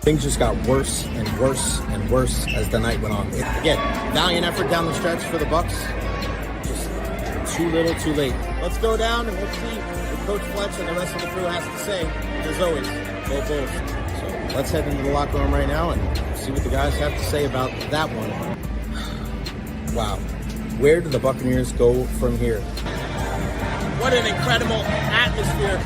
Things just got worse and worse and worse as the night went on. Again, valiant effort down the stretch for the Bucks. Just too little, too late. Let's go down and we'll see what Coach Fletch and the rest of the crew has to say. As always, go Bulls. So let's head into the locker room right now and see what the guys have to say about that one. Wow. Where do the Buccaneers go from here? What an incredible atmosphere.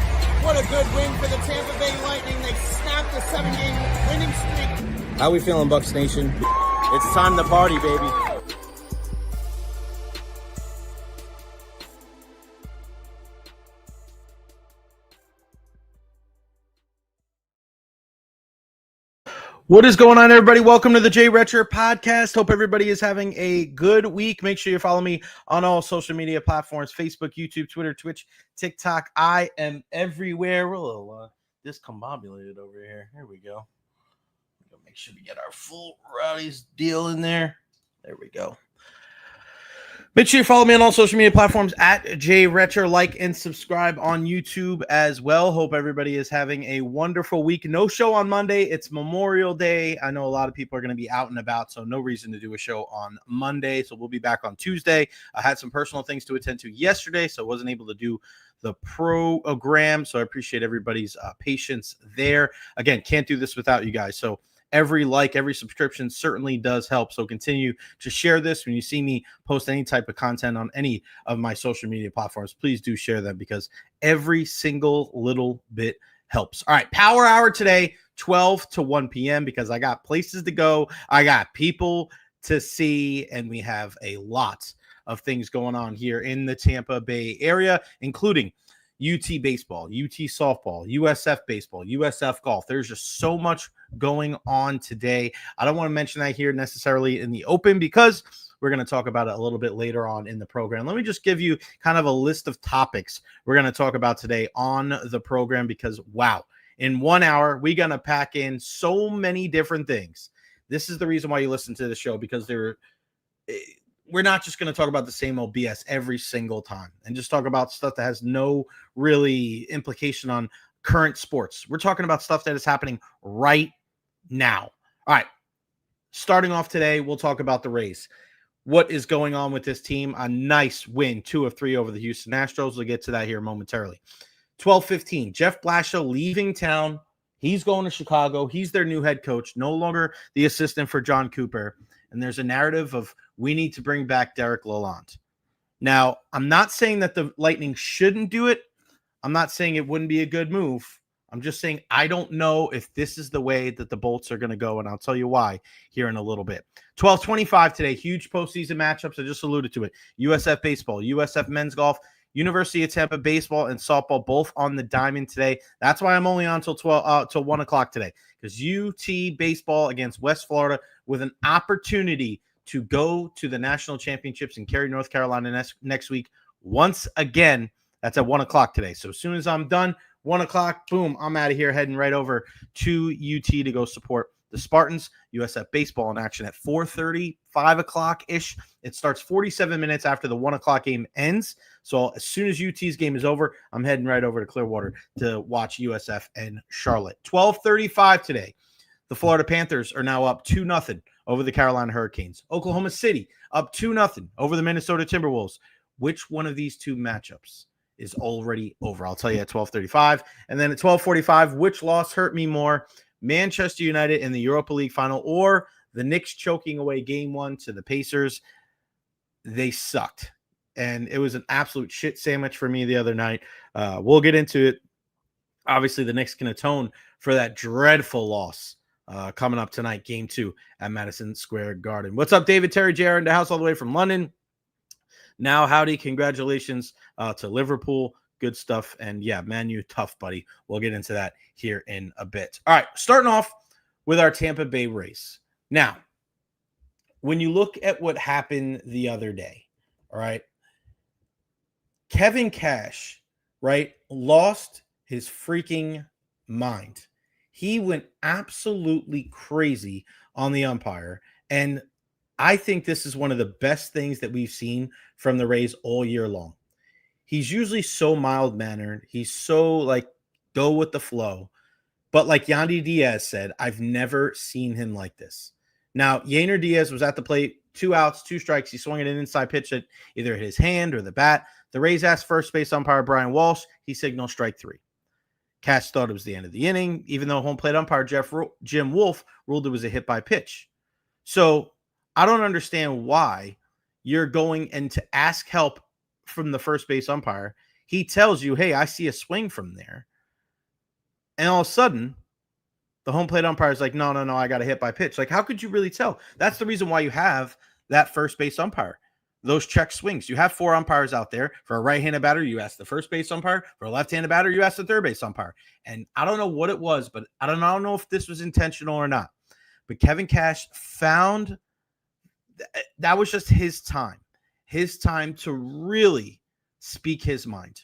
What a good win for the Tampa Bay Lightning. They snapped a 7-game winning streak. How we feeling, Bucs Nation? It's time to party, baby. What is going on, everybody? Welcome to the Jay Recher Podcast. Hope everybody is having a good week. Make sure you follow me on all social media platforms, Facebook, YouTube, Twitter, Twitch, TikTok. I am everywhere. We're a little discombobulated over here. Here we go. Make sure we get our full Rowdy's deal in there. There we go. Make sure you follow me on all social media platforms at Jay Recher. Like and subscribe on YouTube as well. Hope everybody is having a wonderful week. No show on Monday. It's Memorial Day. I know a lot of people are going to be out and about, so no reason to do a show on Monday. So we'll be back on Tuesday. I had some personal things to attend to yesterday, so I wasn't able to do the program. So I appreciate everybody's patience there. Again, can't do this without you guys. So every like, every subscription certainly does help. So continue to share this. When you see me post any type of content on any of my social media platforms, please do share them because every single little bit helps. All right, Power Hour today, 12 to 1 p.m. because I got places to go. I got people to see, and we have a lot of things going on here in the Tampa Bay area, including UT baseball, UT softball, USF baseball, USF golf. There's just so much going on today. I don't want to mention that here necessarily in the open because we're going to talk about it a little bit later on in the program. Let me just give you kind of a list of topics we're going to talk about today on the program because, wow, in 1 hour, we're going to pack in so many different things. This is the reason why you listen to the show because we're not just going to talk about the same old BS every single time and just talk about stuff that has no really implication on current sports. We're talking about stuff that is happening right now. All right. Starting off today, we'll talk about the Rays. What is going on with this team? A nice win, 2 of 3 over the Houston Astros. We'll get to that here momentarily. 12:15, Jeff Blashill leaving town. He's going to Chicago. He's their new head coach, no longer the assistant for John Cooper. And there's a narrative of we need to bring back Back Lalonde. Now, I'm not saying that the Lightning shouldn't do it. I'm not saying it wouldn't be a good move. I'm just saying I don't know if this is the way that the Bolts are going to go, and I'll tell you why here in a little bit. 12:25 today, huge postseason matchups. I just alluded to it. USF Baseball, USF Men's Golf, University of Tampa Baseball and Softball, both on the diamond today. That's why I'm only on till 1 o'clock today, because UT Baseball against West Florida with an opportunity to go to the national championships in Cary, North Carolina next week. Once again, that's at 1 o'clock today. So as soon as I'm done, 1 o'clock, boom, I'm out of here, heading right over to UT to go support the Spartans. USF Baseball in action at 4:30, 5 o'clock-ish. It starts 47 minutes after the 1 o'clock game ends. So as soon as UT's game is over, I'm heading right over to Clearwater to watch USF and Charlotte. 12:35 today. The Florida Panthers are now up 2-0 over the Carolina Hurricanes. Oklahoma City up 2-0 over the Minnesota Timberwolves. Which one of these two matchups is already over? I'll tell you at 12:35. And then at 12:45, which loss hurt me more? Manchester United in the Europa League final or the Knicks choking away game 1 to the Pacers? They sucked. And it was an absolute shit sandwich for me the other night. We'll get into it. Obviously, the Knicks can atone for that dreadful loss coming up tonight, game 2 at Madison Square Garden. What's up, David Terry Jr. in the house all the way from London? Now, howdy. Congratulations to Liverpool. Good stuff. And yeah, Man U, tough, buddy. We'll get into that here in a bit. All right, starting off with our Tampa Bay Rays. Now, when you look at what happened the other day, all right, Kevin Cash, right, lost his freaking mind. He went absolutely crazy on the umpire. And I think this is one of the best things that we've seen from the Rays all year long. He's usually so mild-mannered. He's so, go with the flow. But like Yandy Diaz said, I've never seen him like this. Now, Yainer Diaz was at the plate, 2 outs, 2 strikes. He swung at an inside pitch that either hit his hand or the bat. The Rays asked first base umpire Brian Walsh. He signaled strike 3. Cash thought it was the end of the inning, even though home plate umpire Jim Wolf ruled it was a hit by pitch. So I don't understand why you're going and to ask help from the first base umpire. He tells you, hey, I see a swing from there. And all of a sudden, the home plate umpire is like, no, I got a hit by pitch. Like, how could you really tell? That's the reason why you have that first base umpire, those check swings. You have 4 umpires out there. For a right-handed batter, you ask the first base umpire. For a left-handed batter, you ask the third base umpire. And I don't know what it was, but I don't know if this was intentional or not. But Kevin Cash found that was just his time to really speak his mind.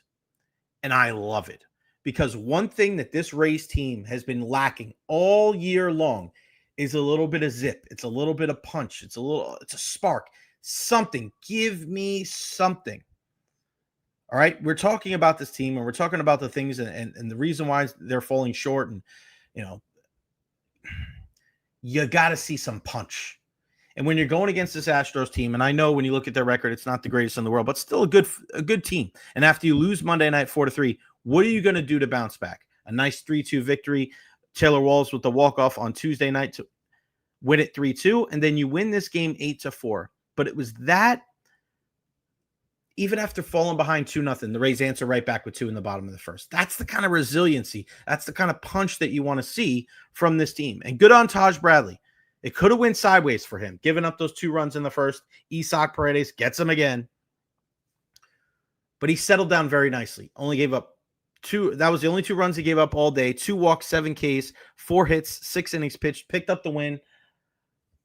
And I love it. Because one thing that this Rays team has been lacking all year long is a little bit of zip. It's a little bit of punch. It's a spark. Something. Give me something. All right. We're talking about this team and we're talking about the things and the reason why they're falling short. And, you got to see some punch. And when you're going against this Astros team, and I know when you look at their record, it's not the greatest in the world, but still a good team. And after you lose Monday night 4-3, what are you going to do to bounce back? A nice 3-2 victory. Taylor Walls with the walk-off on Tuesday night to win it 3-2, and then you win this game 8-4. But it was that, even after falling behind 2-0, the Rays answer right back with 2 in the bottom of the first. That's the kind of resiliency. That's the kind of punch that you want to see from this team. And good on Taj Bradley. It could have went sideways for him, giving up those 2 runs in the first. Isaac Paredes gets him again. But he settled down very nicely. Only gave up 2. That was the only 2 runs he gave up all day. 2 walks, 7 Ks, 4 hits, 6 innings pitched, picked up the win.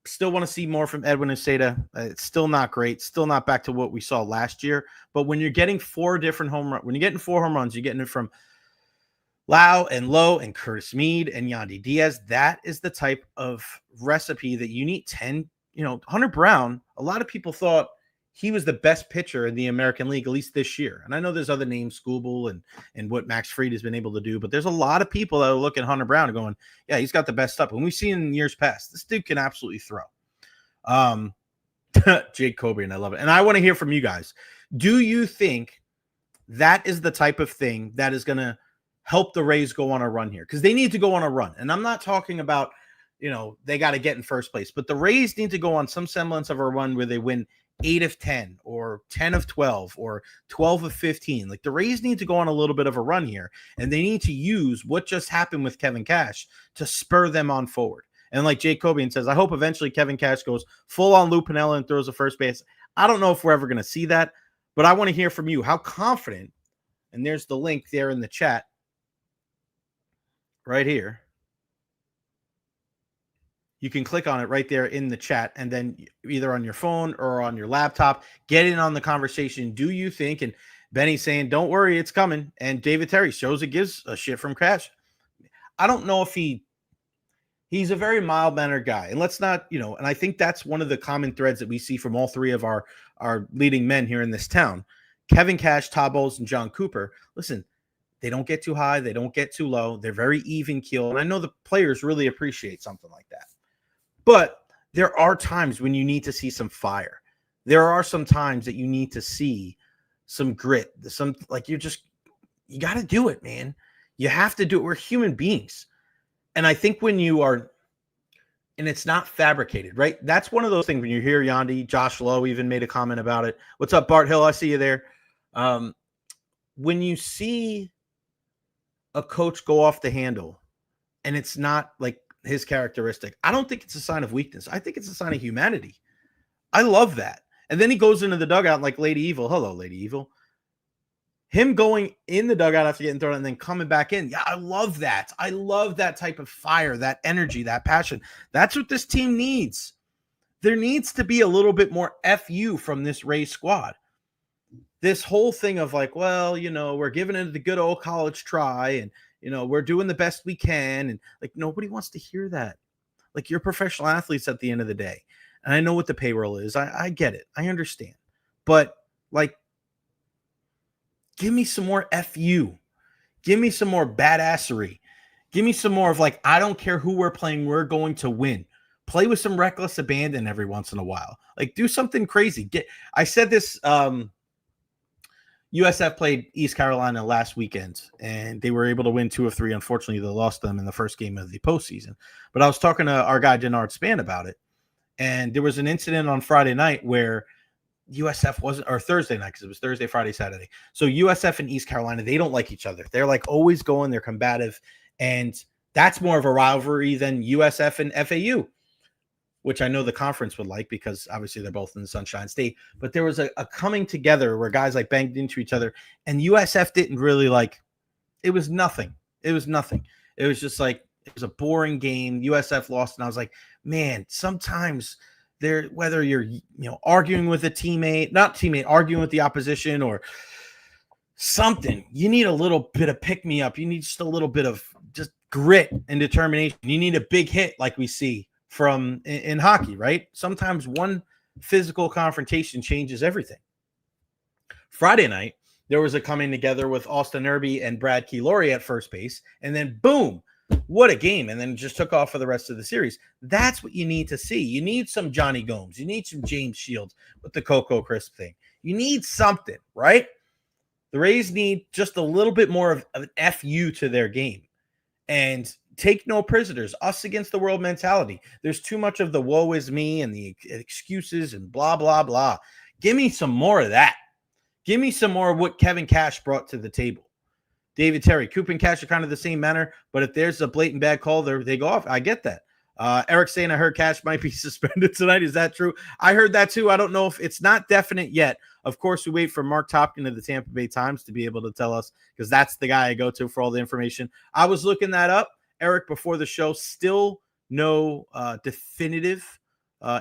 Still want to see more from Edwin Uceta. It's still not great. Still not back to what we saw last year. But when you're getting 4 different home runs, when you're getting 4 home runs, you're getting it from Lau and Lowe and Curtis Mead and Yandy Diaz. That is the type of recipe that you need. Hunter Brown, a lot of people thought he was the best pitcher in the American League, at least this year. And I know there's other names, Scooble and what Max Fried has been able to do, but there's a lot of people that are looking at Hunter Brown and going, yeah, he's got the best stuff. And we've seen in years past, this dude can absolutely throw. Jake Coburn, I love it. And I want to hear from you guys. Do you think that is the type of thing that is going to help the Rays go on a run here? Because they need to go on a run. And I'm not talking about, they got to get in first place, but the Rays need to go on some semblance of a run where they win 8 of 10 or 10 of 12 or 12 of 15. Like, the Rays need to go on a little bit of a run here, and they need to use what just happened with Kevin Cash to spur them on forward. And like Jake Cobian says, I hope eventually Kevin Cash goes full on Lou Piniella and throws a first base. I don't know if we're ever going to see that, but I want to hear from you. How confident, and there's the link there in the chat right here. You can click on it right there in the chat, and then either on your phone or on your laptop, get in on the conversation. Do you think, and Benny's saying, don't worry, it's coming. And David Terry shows it gives a shit from Cash. I don't know if he's a very mild-mannered guy. And let's not, and I think that's one of the common threads that we see from all 3 of our leading men here in this town. Kevin Cash, Todd Bowles, and John Cooper. Listen, they don't get too high. They don't get too low. They're very even keel. And I know the players really appreciate something like that. But there are times when you need to see some fire. There are some times that you need to see some grit. You got to do it, man. You have to do it. We're human beings. And I think when you are, and it's not fabricated, right? That's one of those things when you hear Yandy, Josh Lowe even made a comment about it. What's up, Bart Hill? I see you there. When you see a coach go off the handle and it's not like his characteristic, I don't think it's a sign of weakness. I think it's a sign of humanity. I love that. And then he goes into the dugout like Lady Evil. Hello, Lady Evil. Him going in the dugout after getting thrown and then coming back in. Yeah, I love that. I love that type of fire, that energy, that passion. That's what this team needs. There needs to be a little bit more FU from this Rays squad. This whole thing of like, well, we're giving it the good old college try and, we're doing the best we can. And like, nobody wants to hear that. Like, you're professional athletes at the end of the day. And I know what the payroll is. I get it. I understand. But like, give me some more FU. Give me some more badassery. Give me some more of like, I don't care who we're playing, we're going to win. Play with some reckless abandon every once in a while. Like, do something crazy. I said this, USF played East Carolina last weekend, and they were able to win 2 of 3. Unfortunately, they lost them in the first game of the postseason. But I was talking to our guy, Denard Span, about it, and there was an incident on Friday night where USF wasn't, or Thursday night, because it was Thursday, Friday, Saturday. So USF and East Carolina, they don't like each other. They're like always going, they're combative, and that's more of a rivalry than USF and FAU, which I know the conference would like because obviously they're both in the Sunshine State. But there was a coming together where guys like banged into each other, and USF didn't really like. It was nothing. It was nothing. It was just like, it was a boring game. USF lost, and I was like, man, sometimes there, whether you're arguing with a teammate, arguing with the opposition or something, you need a little bit of pick me up. You need just a little bit of just grit and determination. You need a big hit like we see from in hockey, right? Sometimes one physical confrontation changes everything. Friday night, there was a coming together with Austin Irby and Brad Keylori at first base, and then boom, what a game. And then just took off for the rest of the series. That's what you need to see. You need some Johnny Gomes. You need some James Shields with the Cocoa Crisp thing. You need something, right? The Rays need just a little bit more of an FU to their game. And take no prisoners, us against the world mentality. There's too much of the woe is me and the excuses and blah, blah, blah. Give me some more of that. Give me some more of what Kevin Cash brought to the table. David Terry, Coop and Cash are kind of the same manner, but if there's a blatant bad call, they go off. I get that. Eric saying I heard Cash might be suspended tonight. Is that true? I heard that too. I don't know if it's not definite yet. Of course, we wait for Mark Topkin of the Tampa Bay Times to be able to tell us, because that's the guy I go to for all the information. I was looking that up, Eric, before the show. Still no definitive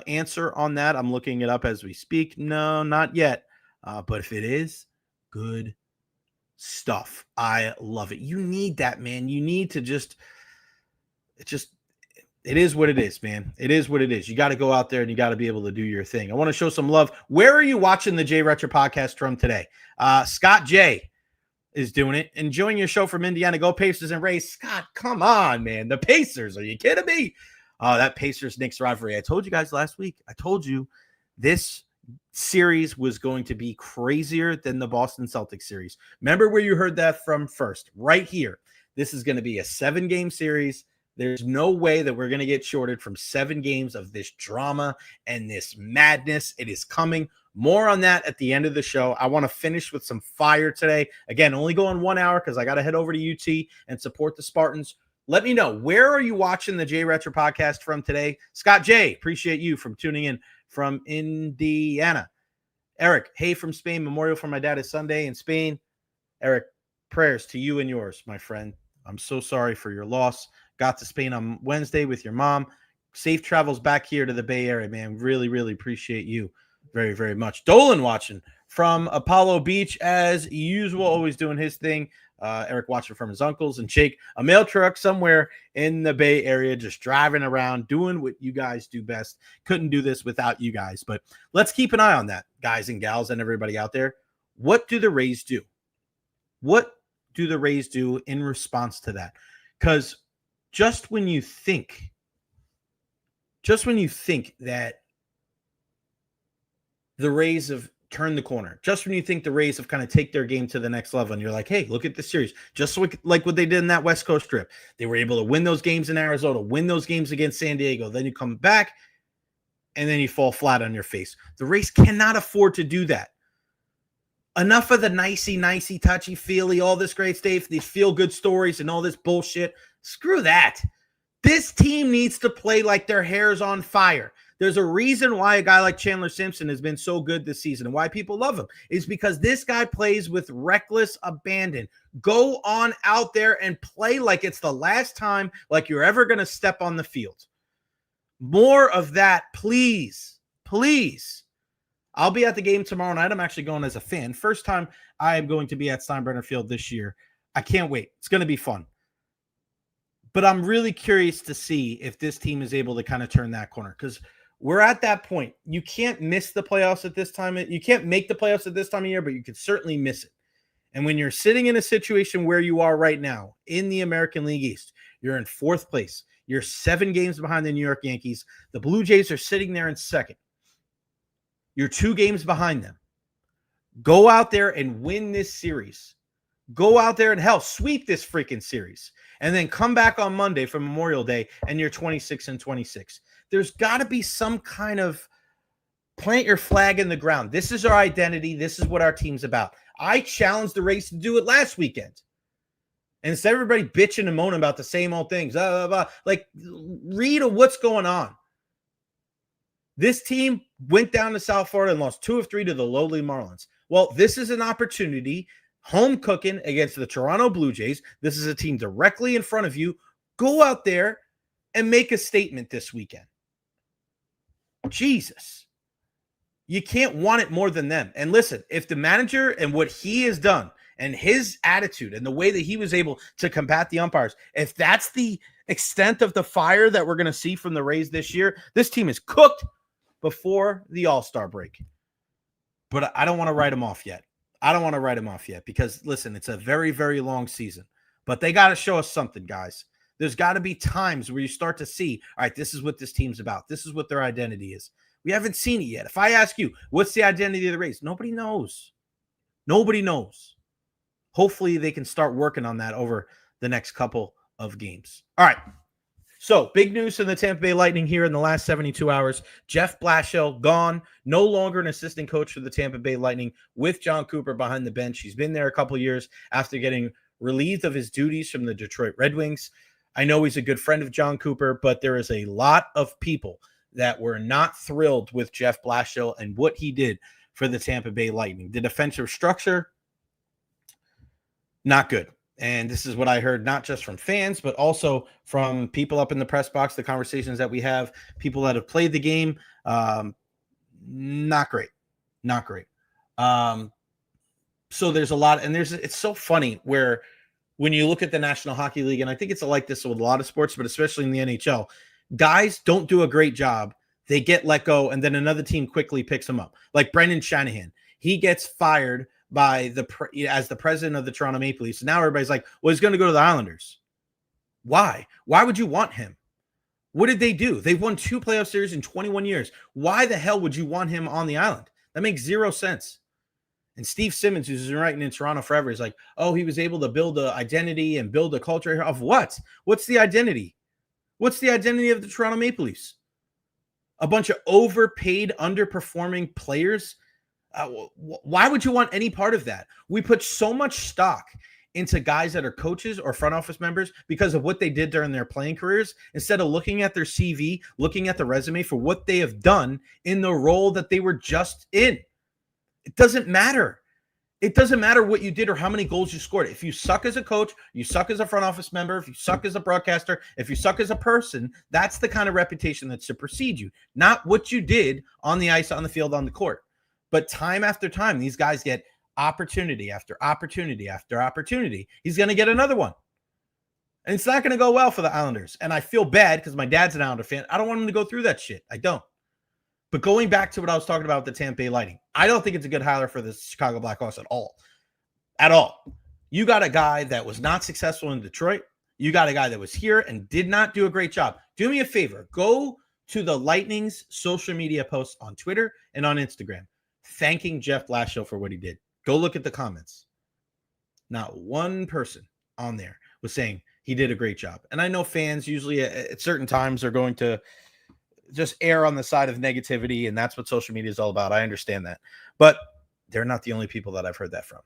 answer on that. I'm looking it up as we speak. No, not yet. But if it is, good stuff. I love it. You need that, man. You need to it is what it is, man. It is what it is. You got to go out there and you got to be able to do your thing. I want to show some love. Where are you watching the Jay Recher podcast from today? Scott J is doing it. Enjoying your show from Indiana. Go Pacers and Rays. Scott, come on, man. The Pacers. Are you kidding me? That Pacers-Knicks rivalry. I told you guys last week. I told you this series was going to be crazier than the Boston Celtics series. Remember where you heard that from first, right here. This is going to be a 7-game series. There's no way that we're going to get shorted from 7 games of this drama and this madness. It is coming. More on that at the end of the show. I want to finish with some fire today. Again, only going 1 hour because I got to head over to UT and support the Spartans. Let me know, where are you watching the Jay Recher podcast from today? Scott J, appreciate you from tuning in from Indiana. Eric, hey from Spain. Memorial for my dad is Sunday in Spain. Eric, prayers to you and yours, my friend. I'm so sorry for your loss. Got to Spain on Wednesday with your mom. Safe travels back here to the Bay Area, man. Really, really appreciate you very, very much. Dolan watching from Apollo Beach as usual, always doing his thing. Eric watching from his uncles, and Jake, a mail truck somewhere in the Bay Area, just driving around, doing what you guys do best. Couldn't do this without you guys, but let's keep an eye on that, guys and gals and everybody out there. What do the Rays do? What do the Rays do in response to that? Because just when you think that the Rays have turned the corner, just when you think the Rays have kind of take their game to the next level, and you're like, hey, look at this series, just like what they did in that West Coast trip. They were able to win those games in Arizona, win those games against San Diego. Then you come back, and then you fall flat on your face. The Rays cannot afford to do that. Enough of the nicey, touchy-feely, all this great stuff, these feel-good stories and all this bullshit. Screw that. This team needs to play like their hair's on fire. There's a reason why a guy like Chandler Simpson has been so good this season and why people love him is because this guy plays with reckless abandon. Go on out there and play like it's the last time like you're ever going to step on the field. More of that, please. Please. I'll be at the game tomorrow night. I'm actually going as a fan. First time I am going to be at Steinbrenner Field this year. I can't wait. It's going to be fun. But I'm really curious to see if this team is able to kind of turn that corner, because we're at that point. You can't miss the playoffs at this time. You can't make the playoffs at this time of year, but you can certainly miss it. And when you're sitting in a situation where you are right now in the American League East, you're in 4th place. You're 7 games behind the New York Yankees. The Blue Jays are sitting there in 2nd. You're 2 games behind them. Go out there and win this series. Go out there and, hell, sweep this freaking series. And then come back on Monday for Memorial Day and you're 26-26. There's got to be some kind of plant your flag in the ground. This is our identity. This is what our team's about. I challenged the Rays to do it last weekend. And instead of everybody bitching and moaning about the same old things, like, read what's going on. This team went down to South Florida and lost 2 of 3 to the lowly Marlins. Well, this is an opportunity, home cooking against the Toronto Blue Jays. This is a team directly in front of you. Go out there and make a statement this weekend. Jesus. You can't want it more than them. And listen, if the manager and what he has done and his attitude and the way that he was able to combat the umpires, if that's the extent of the fire that we're going to see from the Rays this year, this team is cooked before the All-Star break. But I don't want to write them off yet. Because, listen, it's a very, very long season. But they got to show us something, guys. There's got to be times where you start to see, all right, this is what this team's about. This is what their identity is. We haven't seen it yet. If I ask you, what's the identity of the Rays? Nobody knows. Nobody knows. Hopefully they can start working on that over the next couple of games. All right. So, big news from the Tampa Bay Lightning here in the last 72 hours. Jeff Blashill gone, no longer an assistant coach for the Tampa Bay Lightning with John Cooper behind the bench. He's been there a couple years after getting relieved of his duties from the Detroit Red Wings. I know he's a good friend of John Cooper, but there is a lot of people that were not thrilled with Jeff Blashill and what he did for the Tampa Bay Lightning. The defensive structure, not good. And this is what I heard, not just from fans, but also from people up in the press box, the conversations that we have, people that have played the game. Not great. So there's a lot, and it's so funny where when you look at the National Hockey League, and I think it's like this with a lot of sports, but especially in the NHL, guys don't do a great job. They get let go, and then another team quickly picks them up. Like Brendan Shanahan. He gets fired by as the president of the Toronto Maple Leafs. And now everybody's like, well, he's going to go to the Islanders. Why? Why would you want him? What did they do? They've won 2 playoff series in 21 years. Why the hell would you want him on the island? That makes 0 sense. And Steve Simmons, who's been writing in Toronto forever, is like, oh, he was able to build an identity and build a culture of what? What's the identity? What's the identity of the Toronto Maple Leafs? A bunch of overpaid, underperforming players? Why would you want any part of that? We put so much stock into guys that are coaches or front office members because of what they did during their playing careers, instead of looking at their CV, looking at the resume for what they have done in the role that they were just in. It doesn't matter. It doesn't matter what you did or how many goals you scored. If you suck as a coach, you suck as a front office member, if you suck as a broadcaster, if you suck as a person, that's the kind of reputation that supersedes you, not what you did on the ice, on the field, on the court. But time after time, these guys get opportunity after opportunity after opportunity. He's going to get another one. And it's not going to go well for the Islanders. And I feel bad because my dad's an Islander fan. I don't want him to go through that shit. I don't. But going back to what I was talking about with the Tampa Bay Lightning, I don't think it's a good hire for the Chicago Blackhawks at all. At all. You got a guy that was not successful in Detroit. You got a guy that was here and did not do a great job. Do me a favor. Go to the Lightning's social media posts on Twitter and on Instagram, thanking Jeff Blashill for what he did. Go look at the comments. Not one person on there was saying he did a great job. And I know fans usually at certain times are going to just err on the side of negativity, and that's what social media is all about. I understand that. But they're not the only people that I've heard that from.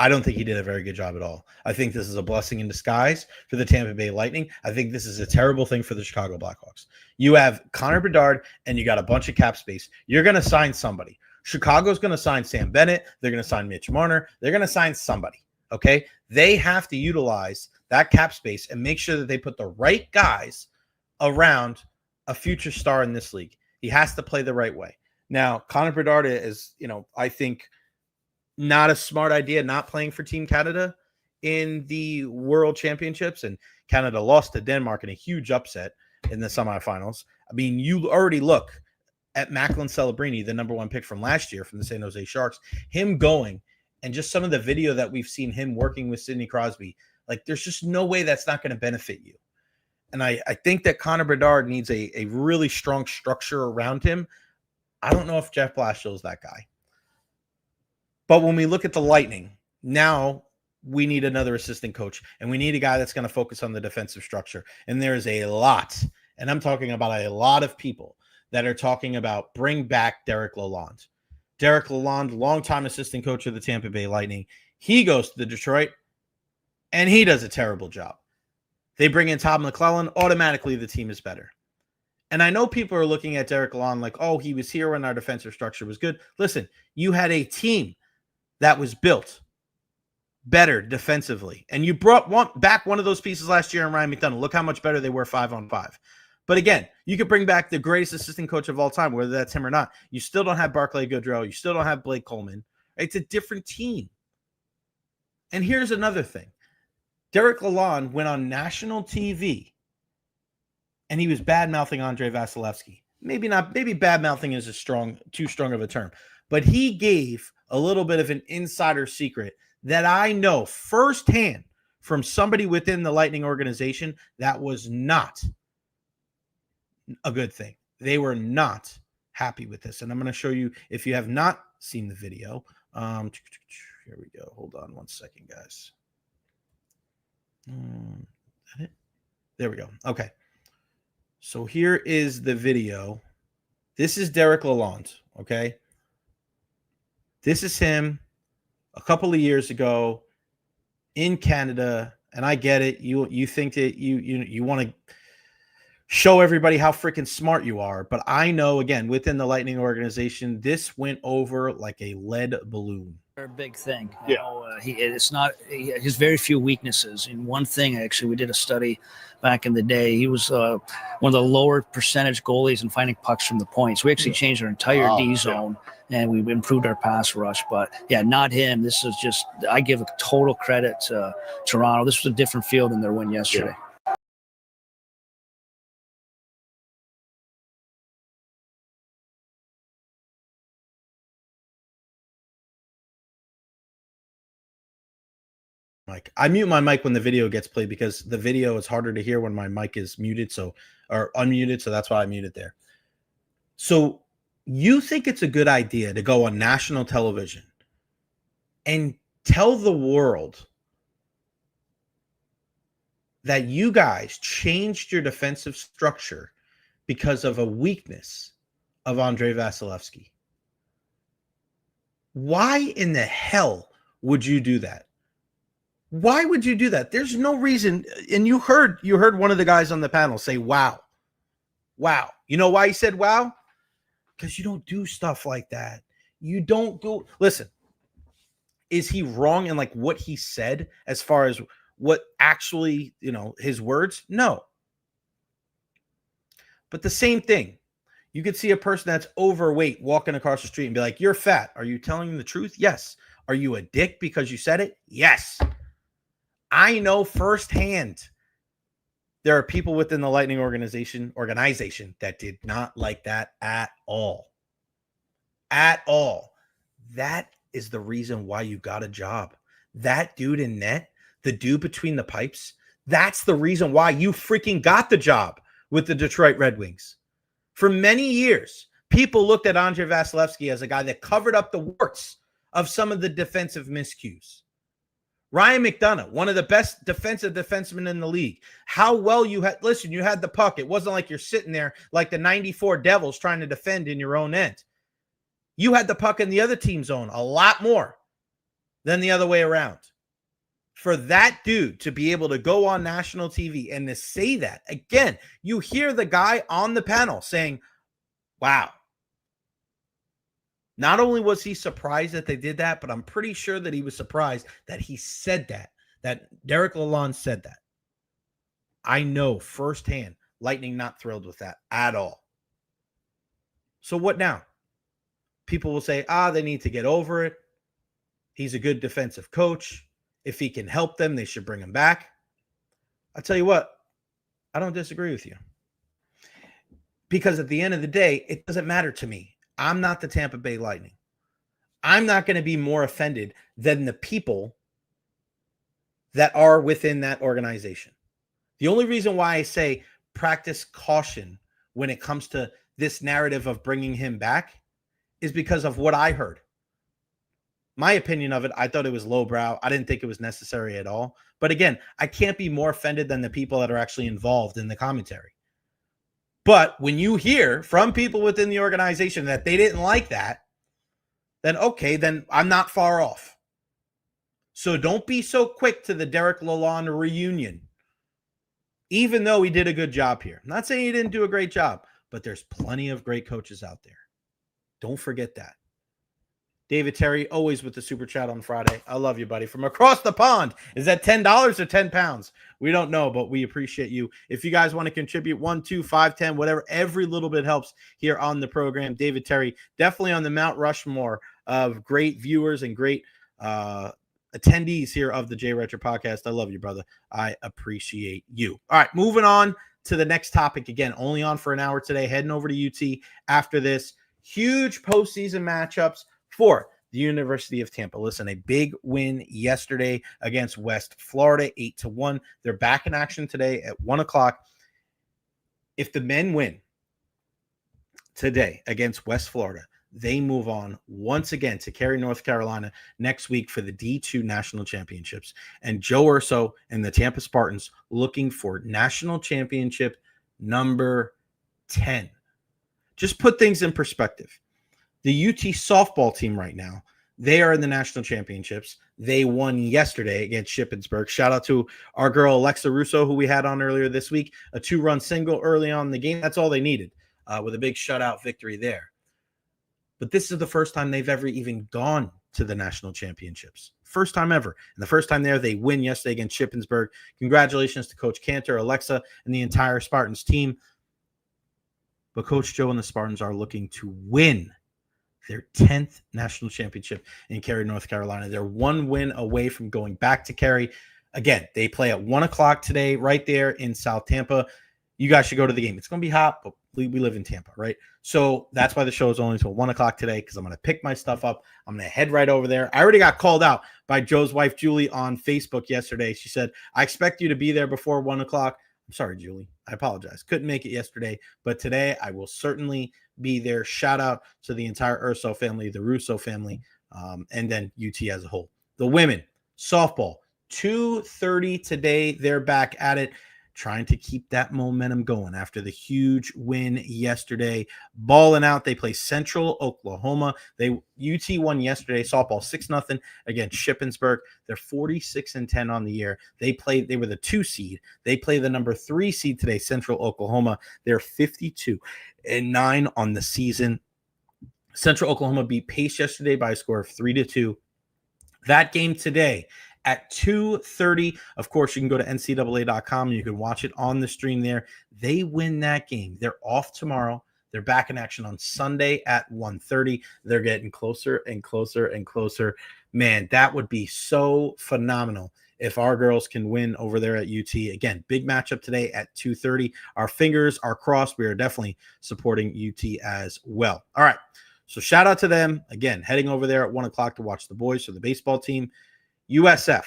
I don't think he did a very good job at all. I think this is a blessing in disguise for the Tampa Bay Lightning. I think this is a terrible thing for the Chicago Blackhawks. You have Connor Bedard, and you got a bunch of cap space. You're going to sign somebody. Chicago's going to sign Sam Bennett. They're going to sign Mitch Marner. They're going to sign somebody, okay? They have to utilize that cap space and make sure that they put the right guys around a future star in this league. He has to play the right way. Now, Connor Bedard is, I think not a smart idea not playing for Team Canada in the World Championships, and Canada lost to Denmark in a huge upset in the semifinals. I mean, you already look at Macklin Celebrini, the number 1 pick from last year from the San Jose Sharks, him going and just some of the video that we've seen him working with Sidney Crosby, like there's just no way that's not going to benefit you. And I think that Connor Bedard needs a really strong structure around him. I don't know if Jeff Blashill is that guy. But when we look at the Lightning, now we need another assistant coach, and we need a guy that's going to focus on the defensive structure. And there's a lot, and I'm talking about a lot of people that are talking about bring back Derek Lalonde. Derek Lalonde, longtime assistant coach of the Tampa Bay Lightning. He goes to the Detroit, and he does a terrible job. They bring in Todd McClellan, automatically the team is better. And I know people are looking at Derek Lalonde like, oh, he was here when our defensive structure was good. Listen, you had a team that was built better defensively. And you brought back one of those pieces last year in Ryan McDonough. Look how much better they were 5-on-5. But again, you could bring back the greatest assistant coach of all time, whether that's him or not. You still don't have Barclay Goodrow. You still don't have Blake Coleman. It's a different team. And here's another thing. Derek Lalonde went on national TV and he was bad-mouthing Andrei Vasilevsky. Maybe not, maybe bad-mouthing is too strong of a term, but he gave a little bit of an insider secret that I know firsthand from somebody within the Lightning organization that was not a good thing. They were not happy with this. And I'm going to show you, if you have not seen the video, here we go. Hold on one second, guys. There we go. Okay. So here is the video. This is Derek Lalonde. Okay. This is him a couple of years ago in Canada. And I get it. You think that you want to show everybody how freaking smart you are. But I know, again, within the Lightning organization, this went over like a lead balloon. A big thing. You know, he has very few weaknesses. And one thing, actually, we did a study back in the day. He was one of the lower percentage goalies in finding pucks from the point. So we actually changed our entire D zone and we improved our pass rush. But yeah, not him. This is just, I give a total credit to Toronto. This was a different field than their win yesterday. Yeah. Mike. I mute my mic when the video gets played because the video is harder to hear when my mic is muted, or unmuted, so that's why I muted there. So you think it's a good idea to go on national television and tell the world that you guys changed your defensive structure because of a weakness of Andrei Vasilevsky? Why in the hell would you do that? Why would you do that? There's no reason. And you heard one of the guys on the panel say, wow. Wow. You know why he said wow? Because you don't do stuff like that. You don't go. Listen, is he wrong in like what he said as far as what actually, his words? No. But the same thing. You could see a person that's overweight walking across the street and be like, you're fat. Are you telling the truth? Yes. Are you a dick because you said it? Yes. I know firsthand there are people within the Lightning organization that did not like that at all. At all. That is the reason why you got a job. That dude in net, the dude between the pipes, that's the reason why you freaking got the job with the Detroit Red Wings. For many years, people looked at Andrei Vasilevsky as a guy that covered up the warts of some of the defensive miscues. Ryan McDonough, one of the best defensive defensemen in the league. How well you had, listen, you had the puck. It wasn't like you're sitting there like the 94 Devils trying to defend in your own end. You had the puck in the other team's zone a lot more than the other way around. For that dude to be able to go on national TV and to say that, again, you hear the guy on the panel saying, wow. Not only was he surprised that they did that, but I'm pretty sure that he was surprised that he said that Derek Lalonde said that. I know firsthand, Lightning not thrilled with that at all. So what now? People will say, they need to get over it. He's a good defensive coach. If he can help them, they should bring him back. I'll tell you what, I don't disagree with you. Because at the end of the day, it doesn't matter to me. I'm not the Tampa Bay Lightning. I'm not going to be more offended than the people that are within that organization. The only reason why I say practice caution when it comes to this narrative of bringing him back is because of what I heard. My opinion of it, I thought it was lowbrow. I didn't think it was necessary at all. But again, I can't be more offended than the people that are actually involved in the commentary. But when you hear from people within the organization that they didn't like that, then okay, then I'm not far off. So don't be so quick to the Derek Lalonde reunion. Even though he did a good job here. I'm not saying he didn't do a great job, but there's plenty of great coaches out there. Don't forget that. David Terry, always with the super chat on Friday. I love you, buddy. From across the pond. Is that $10 or 10 pounds? We don't know, but we appreciate you. If you guys want to contribute 1, 2, 5, 10, whatever, every little bit helps here on the program. David Terry, definitely on the Mount Rushmore of great viewers and great attendees here of the Jay Recher Podcast. I love you, brother. I appreciate you. All right, moving on to the next topic. Again, only on for an hour today. Heading over to UT after this. Huge postseason matchups for the University of Tampa. Listen, a big win yesterday against West Florida, 8-1. They're back in action today at 1 o'clock. If the men win today against West Florida, they move on once again to carry North Carolina next week for the D2 National Championships. And Joe Urso and the Tampa Spartans looking for national championship number 10. Just put things in perspective. The UT softball team right now, they are in the national championships. They won yesterday against Shippensburg. Shout out to our girl Alexa Russo, who we had on earlier this week. A 2-run single early on in the game. That's all they needed with a big shutout victory there. But this is the first time they've ever even gone to the national championships. First time ever. And the first time there, they win yesterday against Shippensburg. Congratulations to Coach Cantor, Alexa, and the entire Spartans team. But Coach Joe and the Spartans are looking to win their 10th national championship in Cary, North Carolina. They're one win away from going back to Cary. Again, they play at 1 o'clock today right there in South Tampa. You guys should go to the game. It's going to be hot, but we live in Tampa, right? So that's why the show is only until 1 o'clock today, because I'm going to pick my stuff up. I'm going to head right over there. I already got called out by Joe's wife, Julie, on Facebook yesterday. She said, I expect you to be there before 1 o'clock. I'm sorry, Julie. I apologize. Couldn't make it yesterday, but today I will certainly be there. Shout out to the entire Urso family, the Russo family, and then UT as a whole. The women, softball, 2:30 today. They're back at it, trying to keep that momentum going after the huge win yesterday. Balling out. They play Central Oklahoma. UT won yesterday, softball 6-0 against Shippensburg. They're 46-10 on the year. They were the 2 seed. They play the number 3 seed today, Central Oklahoma. They're 52-9 on the season. Central Oklahoma beat Pace yesterday by a score of 3-2. That game today at 2:30. Of course, you can go to ncaa.com and you can watch it on the stream there. They win that game. They're off tomorrow. They're back in action on Sunday at 1:30. They're getting closer and closer and closer. Man, that would be so phenomenal if our girls can win over there at UT. Again, big matchup today at 2:30. Our fingers are crossed. We are definitely supporting UT as well. All right. So shout out to them. Again, heading over there at 1 o'clock to watch the boys for the baseball team. USF.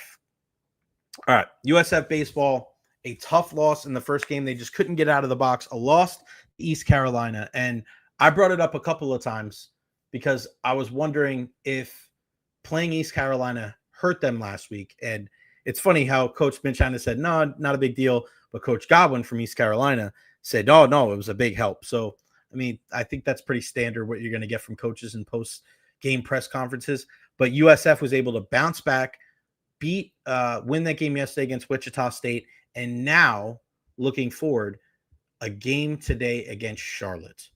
All right. USF baseball, a tough loss in the first game. They just couldn't get out of the box. A loss to East Carolina. And I brought it up a couple of times because I was wondering if playing East Carolina hurt them last week. And it's funny how Coach Benchana said, no, not a big deal. But Coach Godwin from East Carolina said, oh, no, it was a big help. So, I mean, I think that's pretty standard what you're going to get from coaches in post-game press conferences. But USF was able to bounce back, win that game yesterday against Wichita State, and now looking forward, a game today against Charlotte.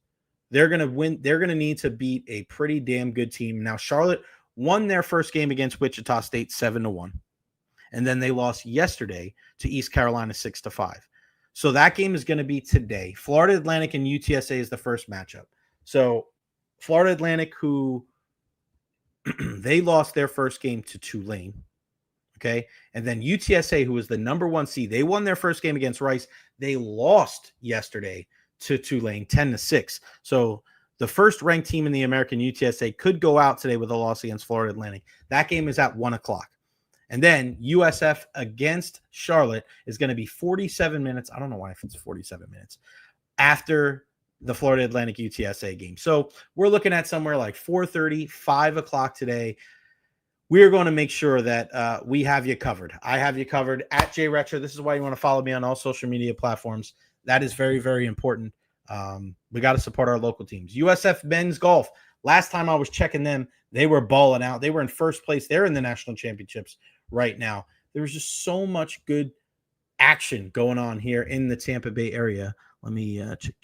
They're going to win. They're going to need to beat a pretty damn good team. Now, Charlotte won their first game against Wichita State 7-1, and then they lost yesterday to East Carolina 6-5. So that game is going to be today. Florida Atlantic and UTSA is the first matchup. So Florida Atlantic, who they lost their first game to Tulane. Okay. And then UTSA, who was the number 1 seed, they won their first game against Rice. They lost yesterday to Tulane 10-6. So The first ranked team in the American UTSA could go out today with a loss against Florida Atlantic. That game is at 1:00. And then USF against Charlotte is going to be 47 minutes. I don't know why if it's 47 minutes after the Florida Atlantic UTSA game. So we're looking at somewhere like 4:30, 5 o'clock today. We are going to make sure that we have you covered. I have you covered at Jay Recher. This is why you want to follow me on all social media platforms. That is very, very important. We got to support our local teams. USF men's golf. Last time I was checking them, they were balling out. They were in first place. They're in the national championships right now. There was just so much good action going on here in the Tampa Bay area. Let me check.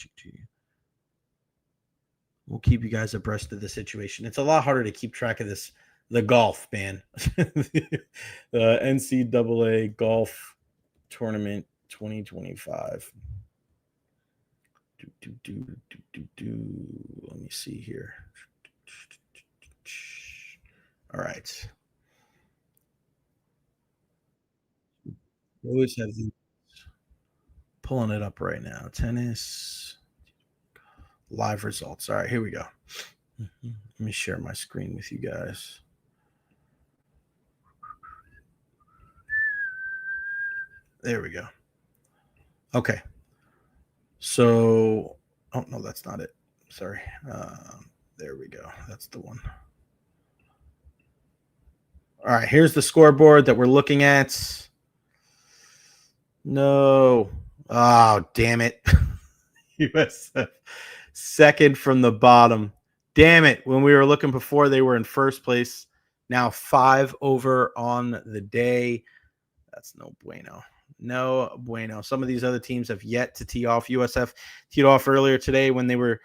We'll keep you guys abreast of the situation. It's a lot harder to keep track of this. The golf, man. The NCAA golf tournament 2025. Let me see here. All right. We always have these. Pulling it up right now. Tennis live results. All right, here we go. Let me share my screen with you guys. There we go. Okay. So, oh, no, that's not it. Sorry. There we go. That's the one. All right, here's the scoreboard that we're looking at. No. Oh, damn it. USF second from the bottom. Damn it. When we were looking before, they were in first place. Now 5 over on the day. That's no bueno. No bueno. Some of these other teams have yet to tee off. USF teed off earlier today when they were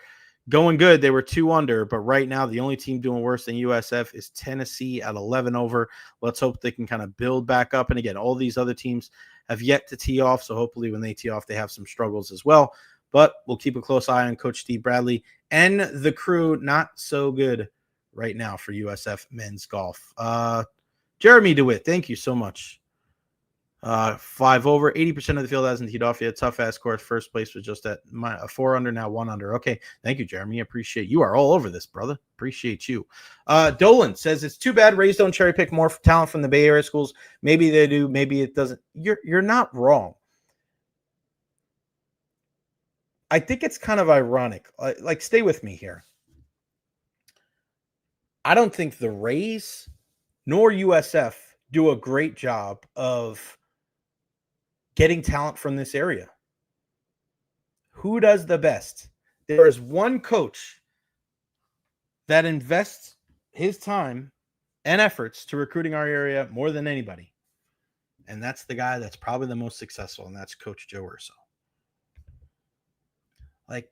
going good. They were 2 under, but right now the only team doing worse than USF is Tennessee at 11 over. Let's hope they can kind of build back up. And again, all these other teams have yet to tee off, so hopefully when they tee off, they have some struggles as well. But we'll keep a close eye on Coach Steve Bradley and the crew. Not so good right now for USF men's golf. Jeremy DeWitt, thank you so much. 5 over, 80% of the field hasn't teed off yet. Tough ass course. First place was just at 4 under, now 1 under. Okay. Thank you, Jeremy. Appreciate you. Are all over this, brother. Appreciate you. Dolan says it's too bad Rays don't cherry pick more talent from the Bay Area schools. Maybe they do. Maybe it doesn't. You're not wrong. I think it's kind of ironic. Like, stay with me here. I don't think the Rays nor USF do a great job of getting talent from this area. Who does the best? There is one coach that invests his time and efforts to recruiting our area more than anybody. And that's the guy that's probably the most successful, and that's Coach Joe Urso. Like,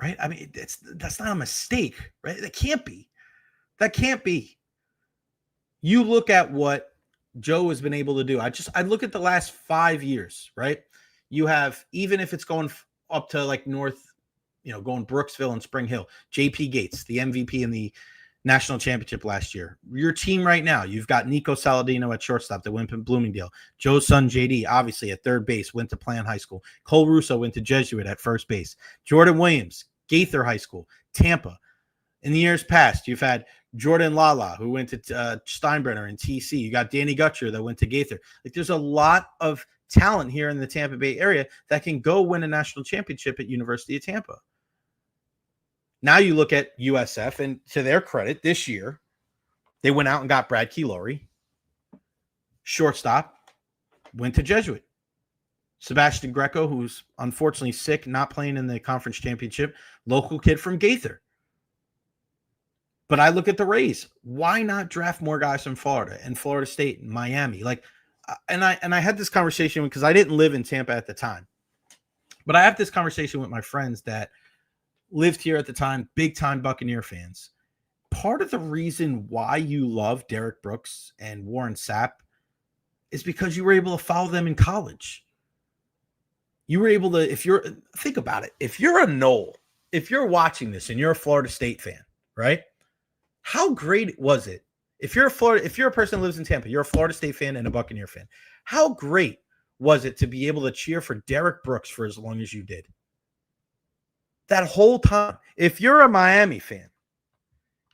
right? I mean, that's not a mistake, right? That can't be. That can't be. You look at what Joe has been able to do. I look at the last 5 years, right? You have, even if it's going up to like north, going Brooksville and Spring Hill, JP Gates, the MVP in the national championship last year. Your team right now, you've got Nico Saladino at shortstop that went to Bloomingdale. Joe's son, JD, obviously at third base, went to Plant High School. Cole Russo went to Jesuit at first base. Jordan Williams, Gaither High School, Tampa. In the years past, you've had Jordan Lala, who went to Steinbrenner and TC. You got Danny Gutcher that went to Gaither. Like, there's a lot of talent here in the Tampa Bay area that can go win a national championship at University of Tampa. Now you look at USF, and to their credit, this year, they went out and got Brad Keylori. Shortstop, went to Jesuit. Sebastian Greco, who's unfortunately sick, not playing in the conference championship, local kid from Gaither. But I look at the Rays. Why not draft more guys from Florida and Florida State and Miami? And I had this conversation because I didn't live in Tampa at the time. But I have this conversation with my friends that lived here at the time, big-time Buccaneer fans. Part of the reason why you love Derek Brooks and Warren Sapp is because you were able to follow them in college. You were able to, think about it. If you're a Knoll, if you're watching this and you're a Florida State fan, right? How great was it? If you're a person who lives in Tampa, you're a Florida State fan and a Buccaneer fan. How great was it to be able to cheer for Derek Brooks for as long as you did? that whole time. If you're a Miami fan,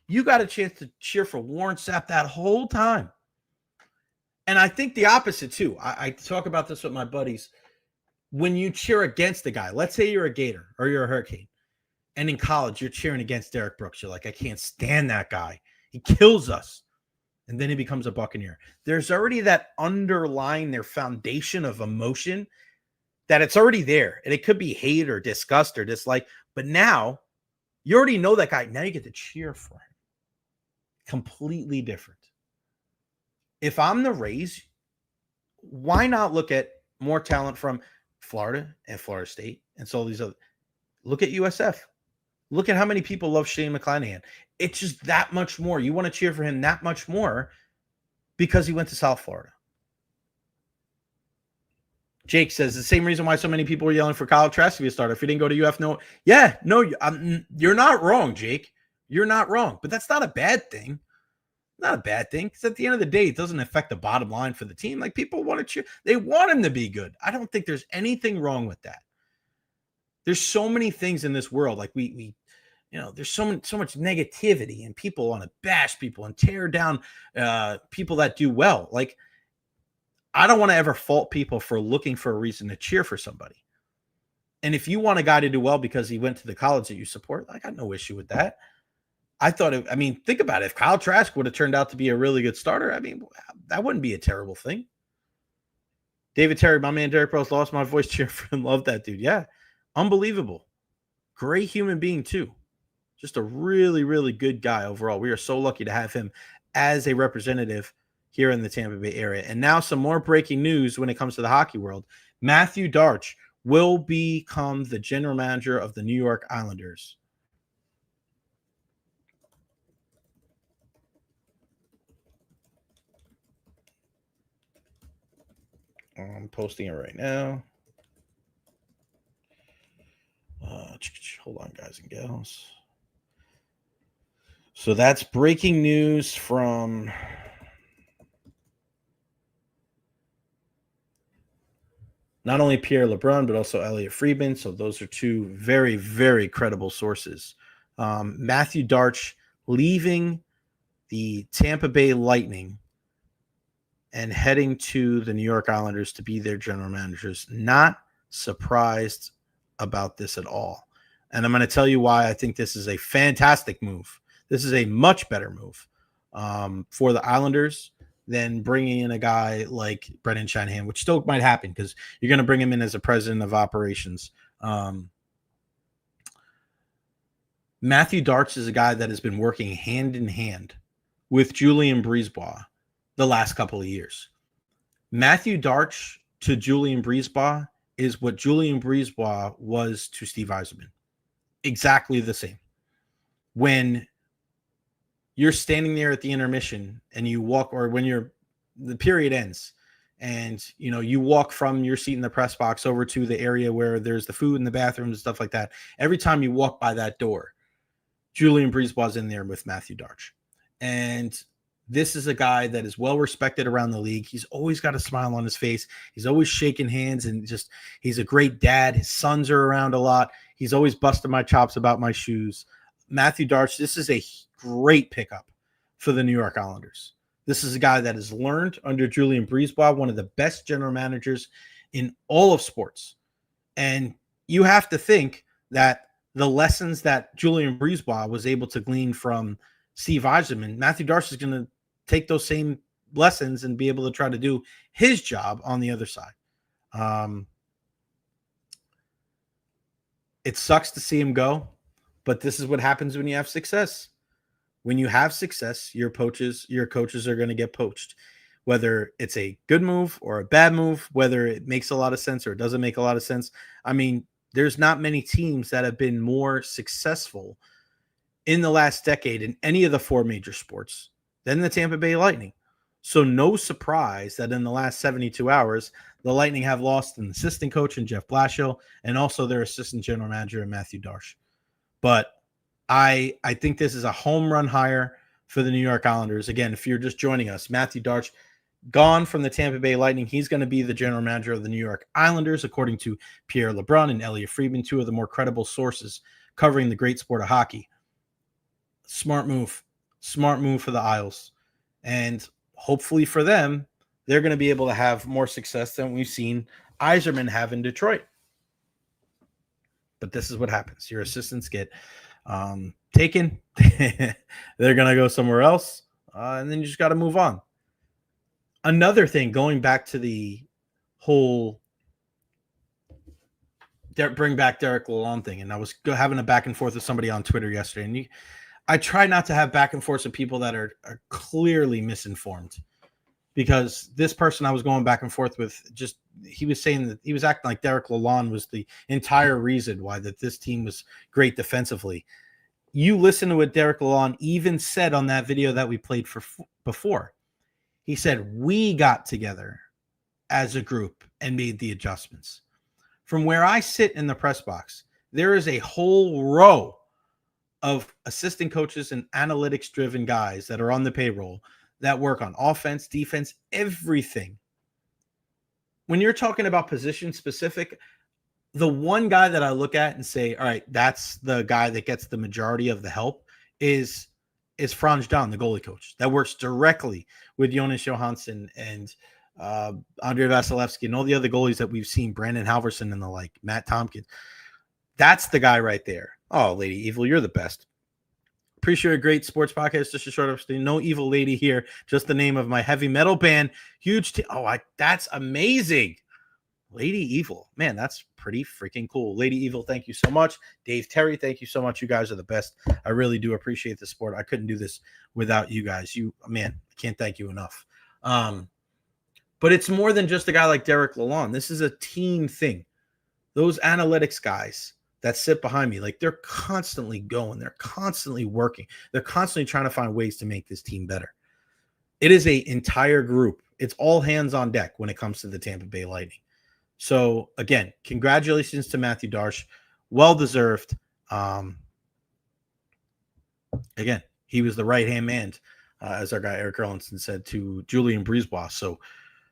you got a chance to cheer for Warren Sapp that whole time. And I think the opposite too. I talk about this with my buddies. When you cheer against a guy, let's say you're a Gator or you're a Hurricane, and in college you're cheering against Derek Brooks. You're like, I can't stand that guy. He kills us. And then he becomes a Buccaneer. There's already that underlying their foundation of emotion that it's already there. And it could be hate or disgust or dislike. But now you already know that guy. Now you get to cheer for him. Completely different. If I'm the Rays, why not look at more talent from Florida and Florida State and so all these other? Look at USF. Look at how many people love Shane McClanahan. It's just that much more. You want to cheer for him that much more because he went to South Florida. Jake says the same reason why so many people were yelling for Kyle Trask to be a starter. If he didn't go to UF, no. Yeah, no, you're not wrong, Jake. You're not wrong. But that's not a bad thing. Not a bad thing, because at the end of the day, it doesn't affect the bottom line for the team. Like, people want to cheer. They want him to be good. I don't think there's anything wrong with that. There's so many things in this world. Like we there's so much negativity, and people want to bash people and tear down people that do well. Like, I don't want to ever fault people for looking for a reason to cheer for somebody. And if you want a guy to do well because he went to the college that you support, I got no issue with that. Think about it. If Kyle Trask would have turned out to be a really good starter, that wouldn't be a terrible thing. David Terry, my man Derek Rose, lost my voice cheering for him. Love that dude. Yeah. Unbelievable. Great human being too. Just a really, really good guy overall. We are so lucky to have him as a representative here in the Tampa Bay area. And now some more breaking news when it comes to the hockey world. Mathieu Darche will become the general manager of the New York Islanders. I'm posting it right now. Hold on, guys and gals. So that's breaking news from not only Pierre LeBrun, but also Elliot Friedman. So those are two very, very credible sources. Mathieu Darche leaving the Tampa Bay Lightning and heading to the New York Islanders to be their general managers. Not surprised about this at all. And I'm going to tell you why I think this is a fantastic move. This is a much better move for the Islanders than bringing in a guy like Brendan Shanahan, which still might happen because you're going to bring him in as a president of operations. Mathieu Darche is a guy that has been working hand in hand with Julien Brisebois the last couple of years. Mathieu Darche to Julien Brisebois is what Julien Brisebois was to Steve Yzerman. Exactly the same. When you're standing there at the intermission and you walk, or when the period ends and you walk from your seat in the press box over to the area where there's the food and the bathrooms and stuff like that. Every time you walk by that door, Julien Brisebois is in there with Mathieu Darche. And this is a guy that is well respected around the league. He's always got a smile on his face. He's always shaking hands, and he's a great dad. His sons are around a lot. He's always busting my chops about my shoes. Mathieu Darche, this is a great pickup for the New York Islanders. This is a guy that has learned under Julien Brisebois, one of the best general managers in all of sports. And you have to think that the lessons that Julien Brisebois was able to glean from Steve Yzerman, Mathieu Darche is going to take those same lessons and be able to try to do his job on the other side. It sucks to see him go, but this is what happens when you have success. When you have success, your coaches are going to get poached, whether it's a good move or a bad move, whether it makes a lot of sense or it doesn't make a lot of sense. I mean, there's not many teams that have been more successful in the last decade in any of the four major sports than the Tampa Bay Lightning. So no surprise that in the last 72 hours, the Lightning have lost an assistant coach in Jeff Blashill and also their assistant general manager in Mathieu Darche. But I think this is a home run hire for the New York Islanders. Again, if you're just joining us, Mathieu Darche gone from the Tampa Bay Lightning. He's going to be the general manager of the New York Islanders, according to Pierre LeBrun and Elliot Friedman, two of the more credible sources covering the great sport of hockey. Smart move for the Isles. And hopefully for them, they're going to be able to have more success than we've seen Yzerman have in Detroit. But this is what happens. Your assistants get taken. They're going to go somewhere else. And then you just got to move on. Another thing, going back to the whole bring back Back Lalonde thing, and I was having a back and forth with somebody on Twitter yesterday, and I try not to have back and forth with people that are clearly misinformed, because this person I was going back and forth with, he was saying that he was acting like Back Lalonde was the entire reason why that this team was great defensively. You listen to what Back Lalonde even said on that video that we played before. He said, we got together as a group and made the adjustments. From where I sit in the press box, there is a whole row of assistant coaches and analytics-driven guys that are on the payroll that work on offense, defense, everything. When you're talking about position specific, the one guy that I look at and say, all right, that's the guy that gets the majority of the help is Franz Down, the goalie coach, that works directly with Jonas Johansson and Andrei Vasilevsky and all the other goalies that we've seen, Brandon Halverson and the like, Matt Tompkins. That's the guy right there. Oh, Lady Evil, you're the best. Appreciate a great sports podcast. Just a short update. No evil lady here. Just the name of my heavy metal band. Huge. That's amazing. Lady Evil. Man, that's pretty freaking cool. Lady Evil, thank you so much. Dave Terry, thank you so much. You guys are the best. I really do appreciate the sport. I couldn't do this without you guys. I can't thank you enough. But it's more than just a guy like Back Lalonde. This is a team thing. Those analytics guys that sit behind me, like, they're constantly going. They're constantly working. They're constantly trying to find ways to make this team better. It is an entire group. It's all hands on deck when it comes to the Tampa Bay Lightning. So, again, congratulations to Mathieu Darche. Well-deserved. Again, he was the right-hand man, as our guy Eric Erlinson said, to Julien Brisebois. So,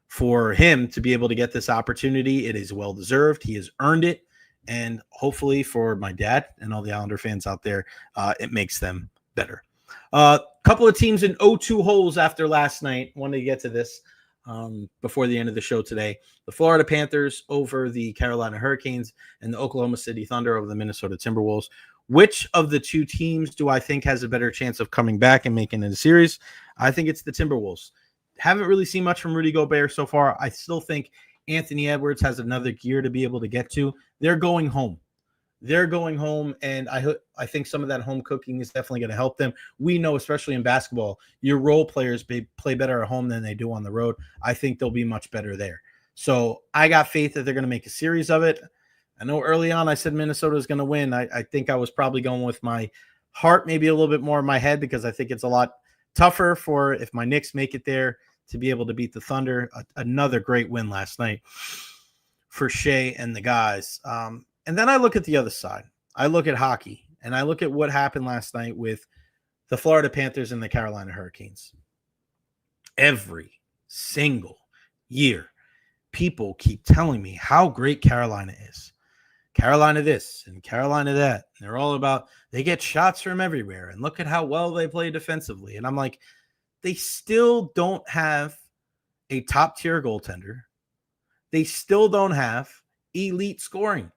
for him to be able to get this opportunity, it is well-deserved. He has earned it. And hopefully for my dad and all the Islander fans out there, it makes them better. Couple of teams in 0-2 holes after last night. Wanted to get to this before the end of the show today. The Florida Panthers over the Carolina Hurricanes and the Oklahoma City Thunder over the Minnesota Timberwolves. Which of the two teams do I think has a better chance of coming back and making it a series? I think it's the Timberwolves. Haven't really seen much from Rudy Gobert so far. I still think Anthony Edwards has another gear to be able to get to. They're going home. And I think some of that home cooking is definitely going to help them. We know, especially in basketball, your role players play better at home than they do on the road. I think they'll be much better there. So I got faith that they're going to make a series of it. I know early on I said Minnesota is going to win. I think I was probably going with my heart, maybe a little bit more in my head, because I think it's a lot tougher for if my Knicks make it there to be able to beat the Thunder. Another great win last night for Shea and the guys. And then I look at the other side. I look at hockey, and I look at what happened last night with the Florida Panthers and the Carolina Hurricanes. Every single year, people keep telling me how great Carolina is. Carolina this and Carolina that. And they're all about, they get shots from everywhere, and look at how well they play defensively. And I'm like, they still don't have a top-tier goaltender. They still don't have elite scoring.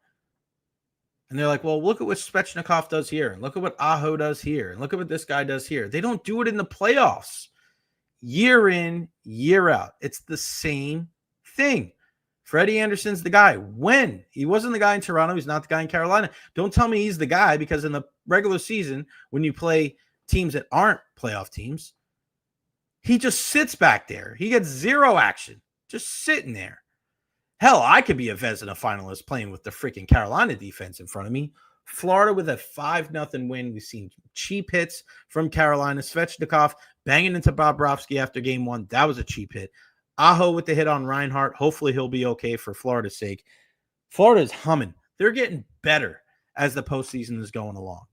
And they're like, well, look at what Svechnikov does here, and look at what Aho does here, and look at what this guy does here. They don't do it in the playoffs. Year in, year out. It's the same thing. Freddie Anderson's the guy. When? He wasn't the guy in Toronto. He's not the guy in Carolina. Don't tell me he's the guy, because in the regular season, when you play teams that aren't playoff teams, he just sits back there. He gets zero action, just sitting there. Hell, I could be a Vezina finalist playing with the freaking Carolina defense in front of me. Florida with a 5-0 win. We've seen cheap hits from Carolina. Svechnikov banging into Bobrovsky after game one. That was a cheap hit. Aho with the hit on Reinhart. Hopefully he'll be okay for Florida's sake. Florida's humming. They're getting better as the postseason is going along.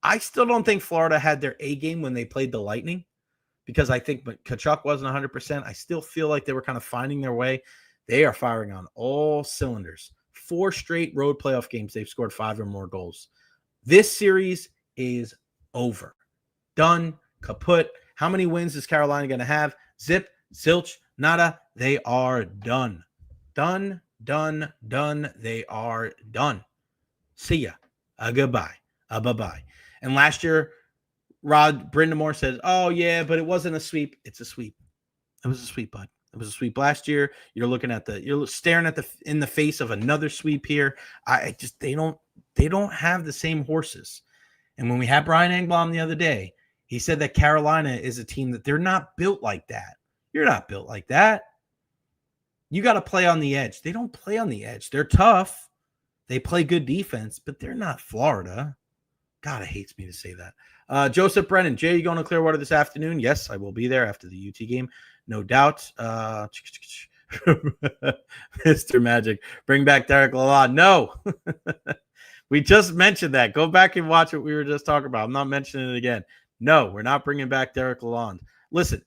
I still don't think Florida had their A game when they played the Lightning, because I think Tkachuk wasn't 100%. I still feel like they were kind of finding their way. They are firing on all cylinders. 4 straight road playoff games, they've scored 5 or more goals. This series is over. Done. Kaput. How many wins is Carolina going to have? Zip, zilch, nada. They are done. Done. They are done. See ya. Goodbye. Bye-bye. And last year, Rod Brindamore says, oh, yeah, but it wasn't a sweep. It's a sweep. It was a sweep, bud. It was a sweep last year. You're staring in the face of another sweep here. They don't have the same horses. And when we had Brian Engblom the other day, he said that Carolina is a team that they're not built like that. You're not built like that. You got to play on the edge. They don't play on the edge. They're tough. They play good defense, but they're not Florida. God, it hates me to say that. Joseph Brennan, Jay, you going to Clearwater this afternoon? Yes, I will be there after the UT game. No doubt. Mr. Magic, bring back Derek Lalonde. No. We just mentioned that. Go back and watch what we were just talking about. I'm not mentioning it again. No, we're not bringing back Derek Lalonde. Listen,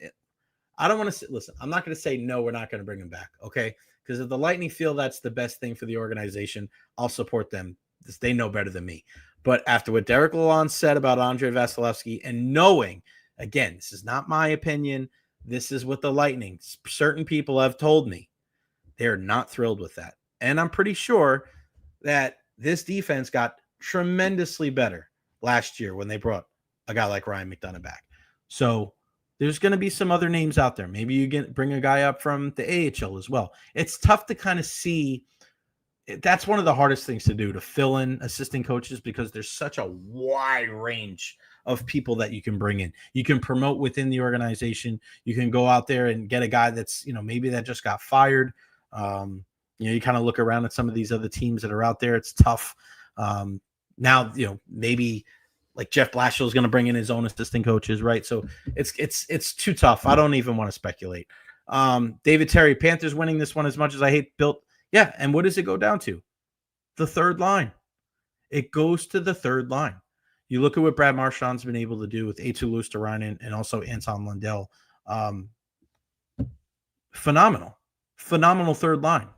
I don't want to say, listen, I'm not going to say no, we're not going to bring him back, okay? Because if the Lightning feel that's the best thing for the organization, I'll support them. They know better than me. But after what Derek Lalonde said about Andrei Vasilevsky and knowing, again, this is not my opinion. This is what the Lightning, certain people have told me. They're not thrilled with that. And I'm pretty sure that this defense got tremendously better last year when they brought a guy like Ryan McDonough back. So there's going to be some other names out there. Maybe you bring a guy up from the AHL as well. It's tough to kind of see. That's one of the hardest things to do, to fill in assistant coaches, because there's such a wide range of people that you can bring in. You can promote within the organization. You can go out there and get a guy that's, maybe that just got fired. You kind of look around at some of these other teams that are out there. It's tough. Now, maybe like Jeff Blashill is going to bring in his own assistant coaches, right? So it's too tough. I don't even want to speculate. David Terry, Panthers winning this one as much as I hate built. Yeah, and what does it go down to? The third line. It goes to the third line. You look at what Brad Marchand's been able to do with Eetu Luostarinen and also Anton Lundell. Phenomenal third line.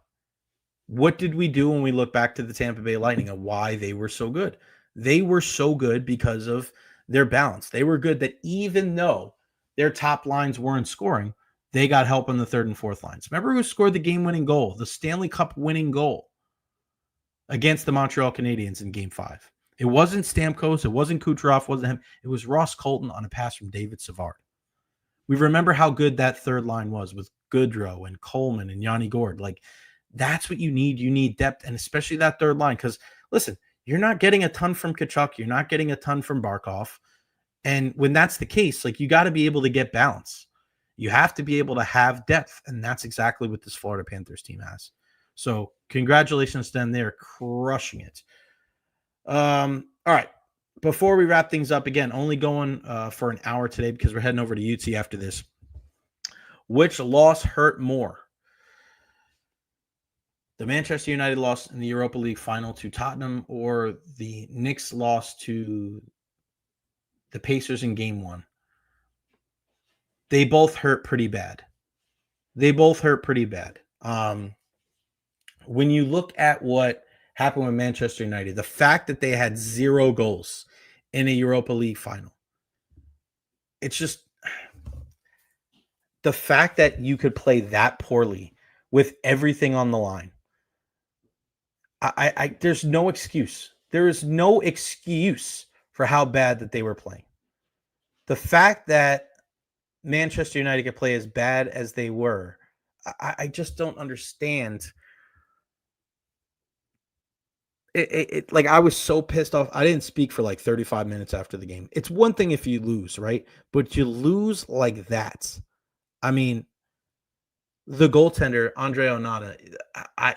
What did we do when we look back to the Tampa Bay Lightning and why they were so good? They were so good because of their balance. They were good that even though their top lines weren't scoring, they got help on the third and fourth lines. Remember who scored the game-winning goal, the Stanley Cup winning goal against the Montreal Canadiens in Game 5? It wasn't Stamkos. It wasn't Kucherov. It wasn't him. It was Ross Colton on a pass from David Savard. We remember how good that third line was with Goodrow and Coleman and Yanni Gourde. Like, that's what you need. You need depth, and especially that third line. Because, listen, you're not getting a ton from Tkachuk. You're not getting a ton from Barkov. And when that's the case, like, you got to be able to get balance. You have to be able to have depth, and that's exactly what this Florida Panthers team has. So congratulations to them. They're crushing it. All right. Before we wrap things up, again, only going for an hour today because we're heading over to UT after this. Which loss hurt more? The Manchester United loss in the Europa League final to Tottenham, or the Knicks loss to the Pacers in Game 1? They both hurt pretty bad. When you look at what happened with Manchester United, the fact that they had 0 goals in a Europa League final, it's just the fact that you could play that poorly with everything on the line. There's no excuse. There is no excuse for how bad that they were playing. The fact that Manchester United could play as bad as they were, I just don't understand. Like, I was so pissed off. I didn't speak for like 35 minutes after the game. It's one thing if you lose, right? But you lose like that. I mean, the goaltender, Andre Onana,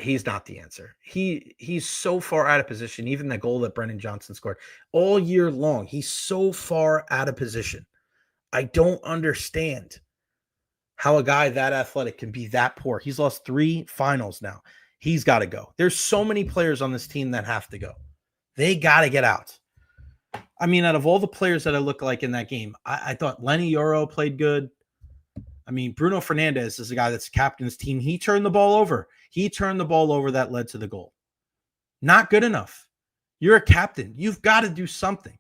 he's not the answer. He's so far out of position. Even the goal that Brennan Johnson scored all year long, he's so far out of position. I don't understand how a guy that athletic can be that poor. He's lost 3 finals now. He's got to go. There's so many players on this team that have to go. They got to get out. I mean, out of all the players that I look like in that game, I thought Lenny Yoro played good. I mean, Bruno Fernandes is a guy that's captain's team. He turned the ball over. That led to the goal. Not good enough. You're a captain. You've got to do something.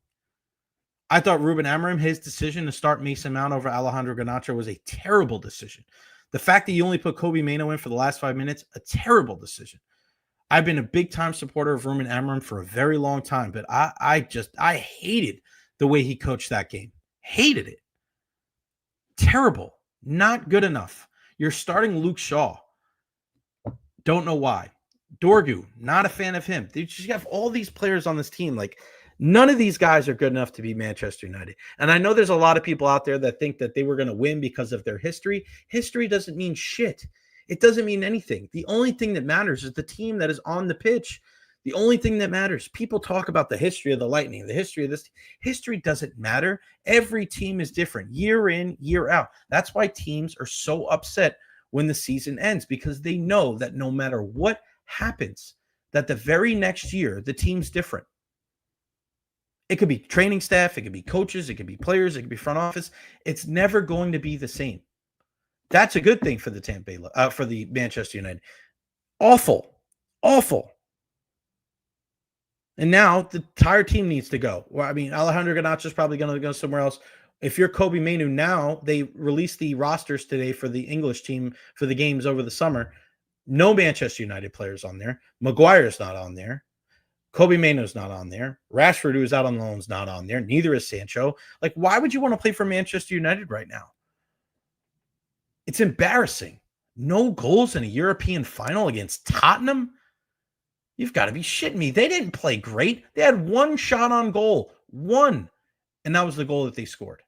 I thought Ruben Amorim, his decision to start Mason Mount over Alejandro Garnacho was a terrible decision. The fact that you only put Kobe Mano in for the last 5 minutes, a terrible decision. I've been a big-time supporter of Ruben Amorim for a very long time, but I hated the way he coached that game. Hated it. Terrible. Not good enough. You're starting Luke Shaw. Don't know why. Dorgu, not a fan of him. They just have all these players on this team. Like, none of these guys are good enough to be Manchester United. And I know there's a lot of people out there that think that they were going to win because of their history. History doesn't mean shit. It doesn't mean anything. The only thing that matters is the team that is on the pitch. The only thing that matters. People talk about the history of the Lightning, the history of this. History doesn't matter. Every team is different, year in, year out. That's why teams are so upset when the season ends, because they know that no matter what happens, that the very next year, the team's different. It could be training staff, it could be coaches, it could be players, it could be front office. It's never going to be the same. That's a good thing for the for the Manchester United. Awful. And now the entire team needs to go. Well, I mean, Alejandro Garnacho is probably going to go somewhere else. If you're Kobe Manu now, they released the rosters today for the English team for the games over the summer. No Manchester United players on there. Maguire's not on there. Kobe Manu's not on there. Rashford, who is out on loan, is not on there. Neither is Sancho. Like, why would you want to play for Manchester United right now? It's embarrassing. No goals in a European final against Tottenham? You've got to be shitting me. They didn't play great. They had one shot on goal. One. And that was the goal that they scored.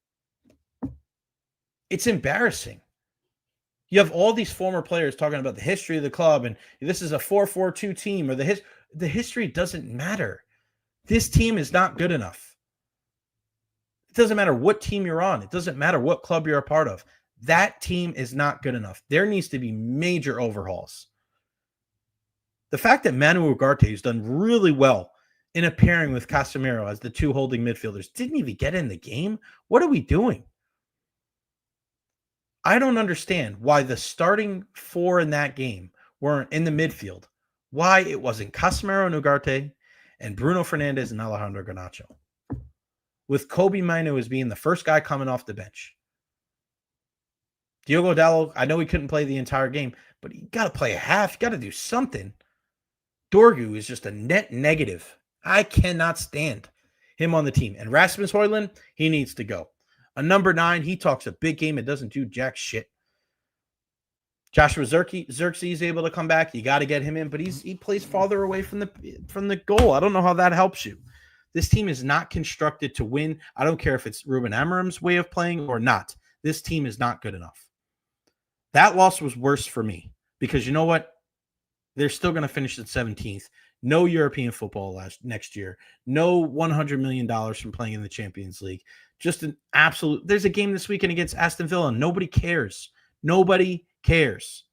It's embarrassing. You have all these former players talking about the history of the club, and this is a 4-4-2 team, or the history doesn't matter. This team is not good enough. It doesn't matter what team you're on. It doesn't matter what club you're a part of. That team is not good enough. There needs to be major overhauls. The fact that Manu Ugarte has done really well in a pairing with Casemiro as the two holding midfielders didn't even get in the game. What are we doing? I don't understand why the starting four in that game weren't in the midfield. Why it wasn't Casemiro and Ugarte and Bruno Fernandes and Alejandro Garnacho. With Kobe Manu as being the first guy coming off the bench. Diogo Dalot, I know he couldn't play the entire game, but you got to play a half. You got to do something. Dorgu is just a net negative. I cannot stand him on the team. And Rasmus Højlund, he needs to go. A number 9, he talks a big game and doesn't do jack shit. Joshua Zirkzee is able to come back. You got to get him in, but he plays farther away from the goal. I don't know how that helps you. This team is not constructed to win. I don't care if it's Ruben Amorim's way of playing or not. This team is not good enough. That loss was worse for me because you know what? They're still going to finish at 17th. No European football next year. No $100 million from playing in the Champions League. Just an absolute. There's a game this weekend against Aston Villa. Nobody cares. Nobody cares.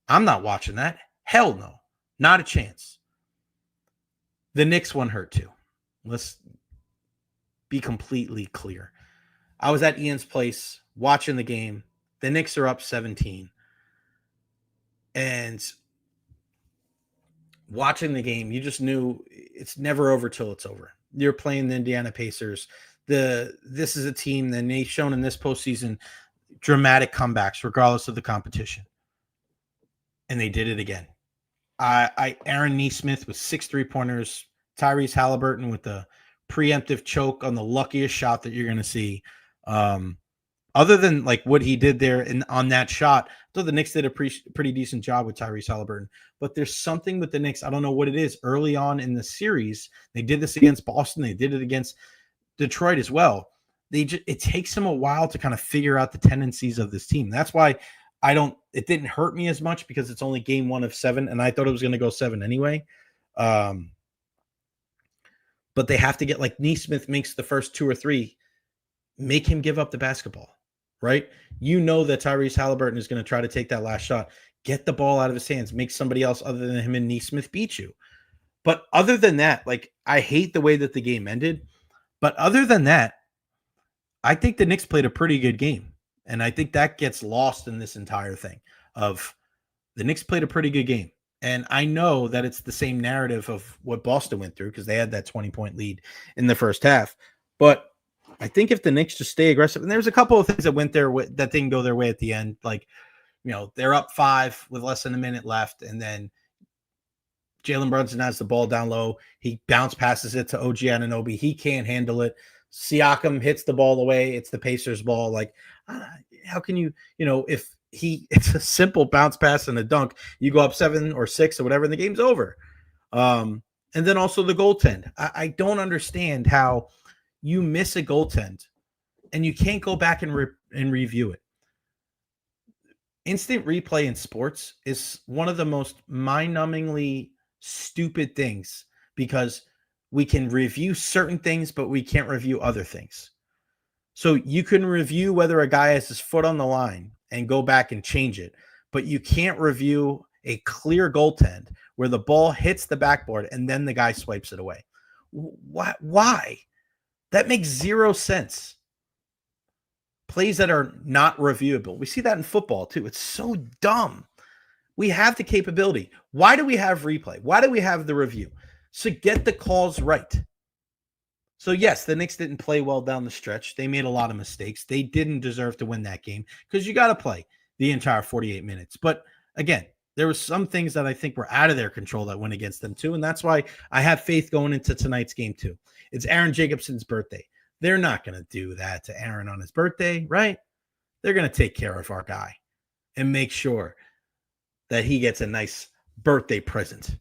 I'm not watching that. Hell no. Not a chance. The Knicks one hurt too. Let's be completely clear. I was at Ian's place watching the game. The Knicks are up 17. And watching the game, you just knew it's never over till it's over. You're playing the Indiana Pacers. This is a team that they've shown in this postseason dramatic comebacks regardless of the competition. And they did it again. Aaron Nesmith with 6 3-pointers, Tyrese Halliburton with the preemptive choke on the luckiest shot that you're going to see. Other than like what he did there on that shot, I thought the Knicks did a pretty decent job with Tyrese Halliburton. But there's something with the Knicks. I don't know what it is. Early on in the series, they did this against Boston. They did it against Detroit as well. It takes them a while to kind of figure out the tendencies of this team. That's why it didn't hurt me as much because it's only game 1 of 7, and I thought it was going to go 7 anyway. But they have to get, like, Nesmith makes the first 2 or 3, make him give up the basketball, right? You know that Tyrese Halliburton is going to try to take that last shot, get the ball out of his hands, make somebody else other than him and Nesmith beat you. But other than that, like, I hate the way that the game ended. But other than that, I think the Knicks played a pretty good game. And I think that gets lost in this entire thing of the Knicks played a pretty good game. And I know that it's the same narrative of what Boston went through because they had that 20-point lead in the first half. But I think if the Knicks just stay aggressive, and there's a couple of things that went that didn't go their way at the end. Like, they're up 5 with less than a minute left. And then Jalen Brunson has the ball down low. He bounce passes it to OG Anunoby. He can't handle it. Siakam hits the ball away. It's the Pacers ball. Like, how can you, if it's a simple bounce pass and a dunk, you go up 7 or 6 or whatever, and the game's over. And then also the goaltend. I don't understand how you miss a goaltend and you can't go back and review it. Instant replay in sports is one of the most mind-numbingly stupid things because we can review certain things, but we can't review other things. So you can review whether a guy has his foot on the line and go back and change it, but you can't review a clear goaltend where the ball hits the backboard and then the guy swipes it away. Why? That makes zero sense. Plays that are not reviewable. We see that in football too. It's so dumb. We have the capability. Why do we have replay? Why do we have the review? So get the calls right. So yes, the Knicks didn't play well down the stretch. They made a lot of mistakes. They didn't deserve to win that game because you got to play the entire 48 minutes. But again, there were some things that I think were out of their control that went against them too. And that's why I have faith going into tonight's game too. It's Aaron Jacobson's birthday. They're not going to do that to Aaron on his birthday, right? They're going to take care of our guy and make sure that he gets a nice birthday present.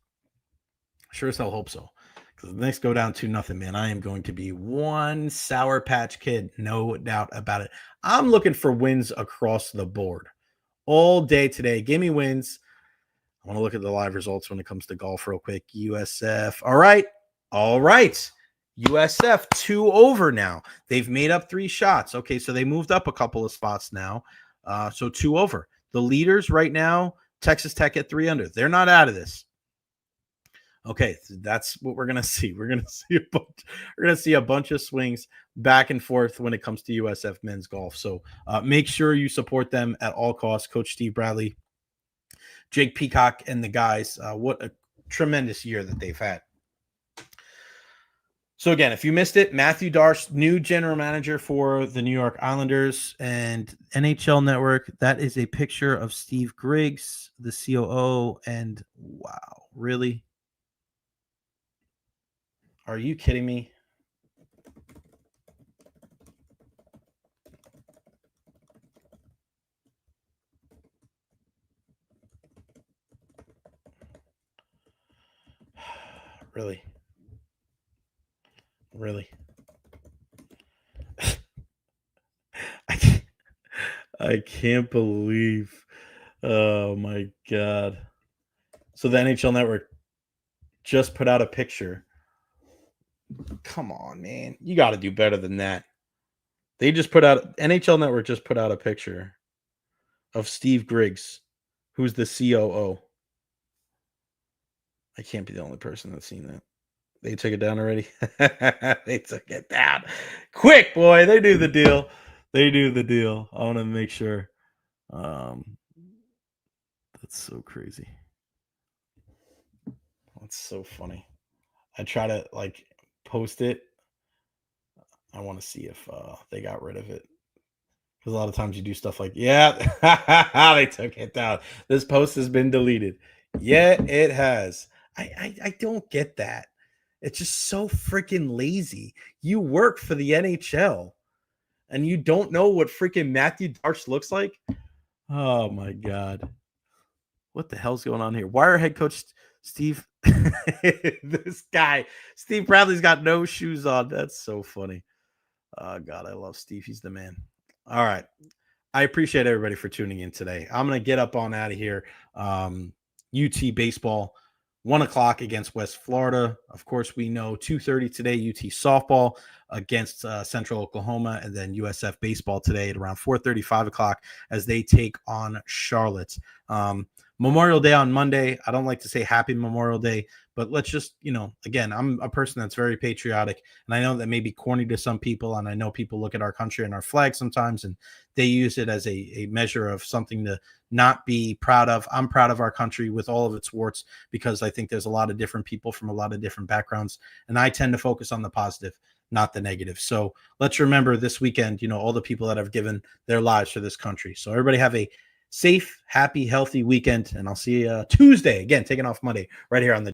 Sure as hell hope so. Because the Knicks go down 2-0, man. I am going to be one Sour Patch Kid, no doubt about it. I'm looking for wins across the board all day today. Give me wins. I want to look at the live results when it comes to golf real quick. USF. All right. USF 2 over now. They've made up 3 shots. Okay, so they moved up a couple of spots now. So 2 over. The leaders right now, Texas Tech at 3 under. They're not out of this. Okay, so that's what we're gonna see. We're gonna see a bunch of swings back and forth when it comes to USF men's golf. So make sure you support them at all costs. Coach Steve Bradley, Jake Peacock, and the guys. What a tremendous year that they've had. So again, if you missed it, Mathieu Darche, new general manager for the New York Islanders and NHL Network. That is a picture of Steve Griggs, the COO, and wow, really? Are you kidding me? Really? I can't believe. Oh my God. So the NHL Network just put out a picture. Come on, man. You got to do better than that. NHL Network just put out a picture of Steve Griggs, who's the COO. I can't be the only person that's seen that. They took it down already. They took it down. Quick, boy. They do the deal. I want to make sure. That's so crazy. That's so funny. I try to post it. I want to see if they got rid of it. Because a lot of times you do stuff like, yeah, they took it down. This post has been deleted. Yeah, it has. I don't get that. It's just so freaking lazy. You work for the NHL and you don't know what freaking Mathieu Darche looks like? Oh, my God. What the hell's going on here? Why are head coach Steve, this guy, Steve Bradley's got no shoes on. That's so funny. Oh, God, I love Steve. He's the man. All right. I appreciate everybody for tuning in today. I'm going to get up on out of here. UT baseball, 1 o'clock against West Florida. Of course, we know 2:30 today, UT softball against Central Oklahoma, and then USF baseball today at around 4:30, 5 o'clock as they take on Charlotte. Memorial Day on Monday. I don't like to say happy Memorial Day, but let's just, again, I'm a person that's very patriotic, and I know that may be corny to some people, and I know people look at our country and our flag sometimes, and they use it as a measure of something to not be proud of. I'm proud of our country with all of its warts, because I think there's a lot of different people from a lot of different backgrounds, and I tend to focus on the positive, not the negative. So let's remember this weekend, all the people that have given their lives for this country. So everybody have a safe, happy, healthy weekend, and I'll see you Tuesday, again, taking off Monday, right here on the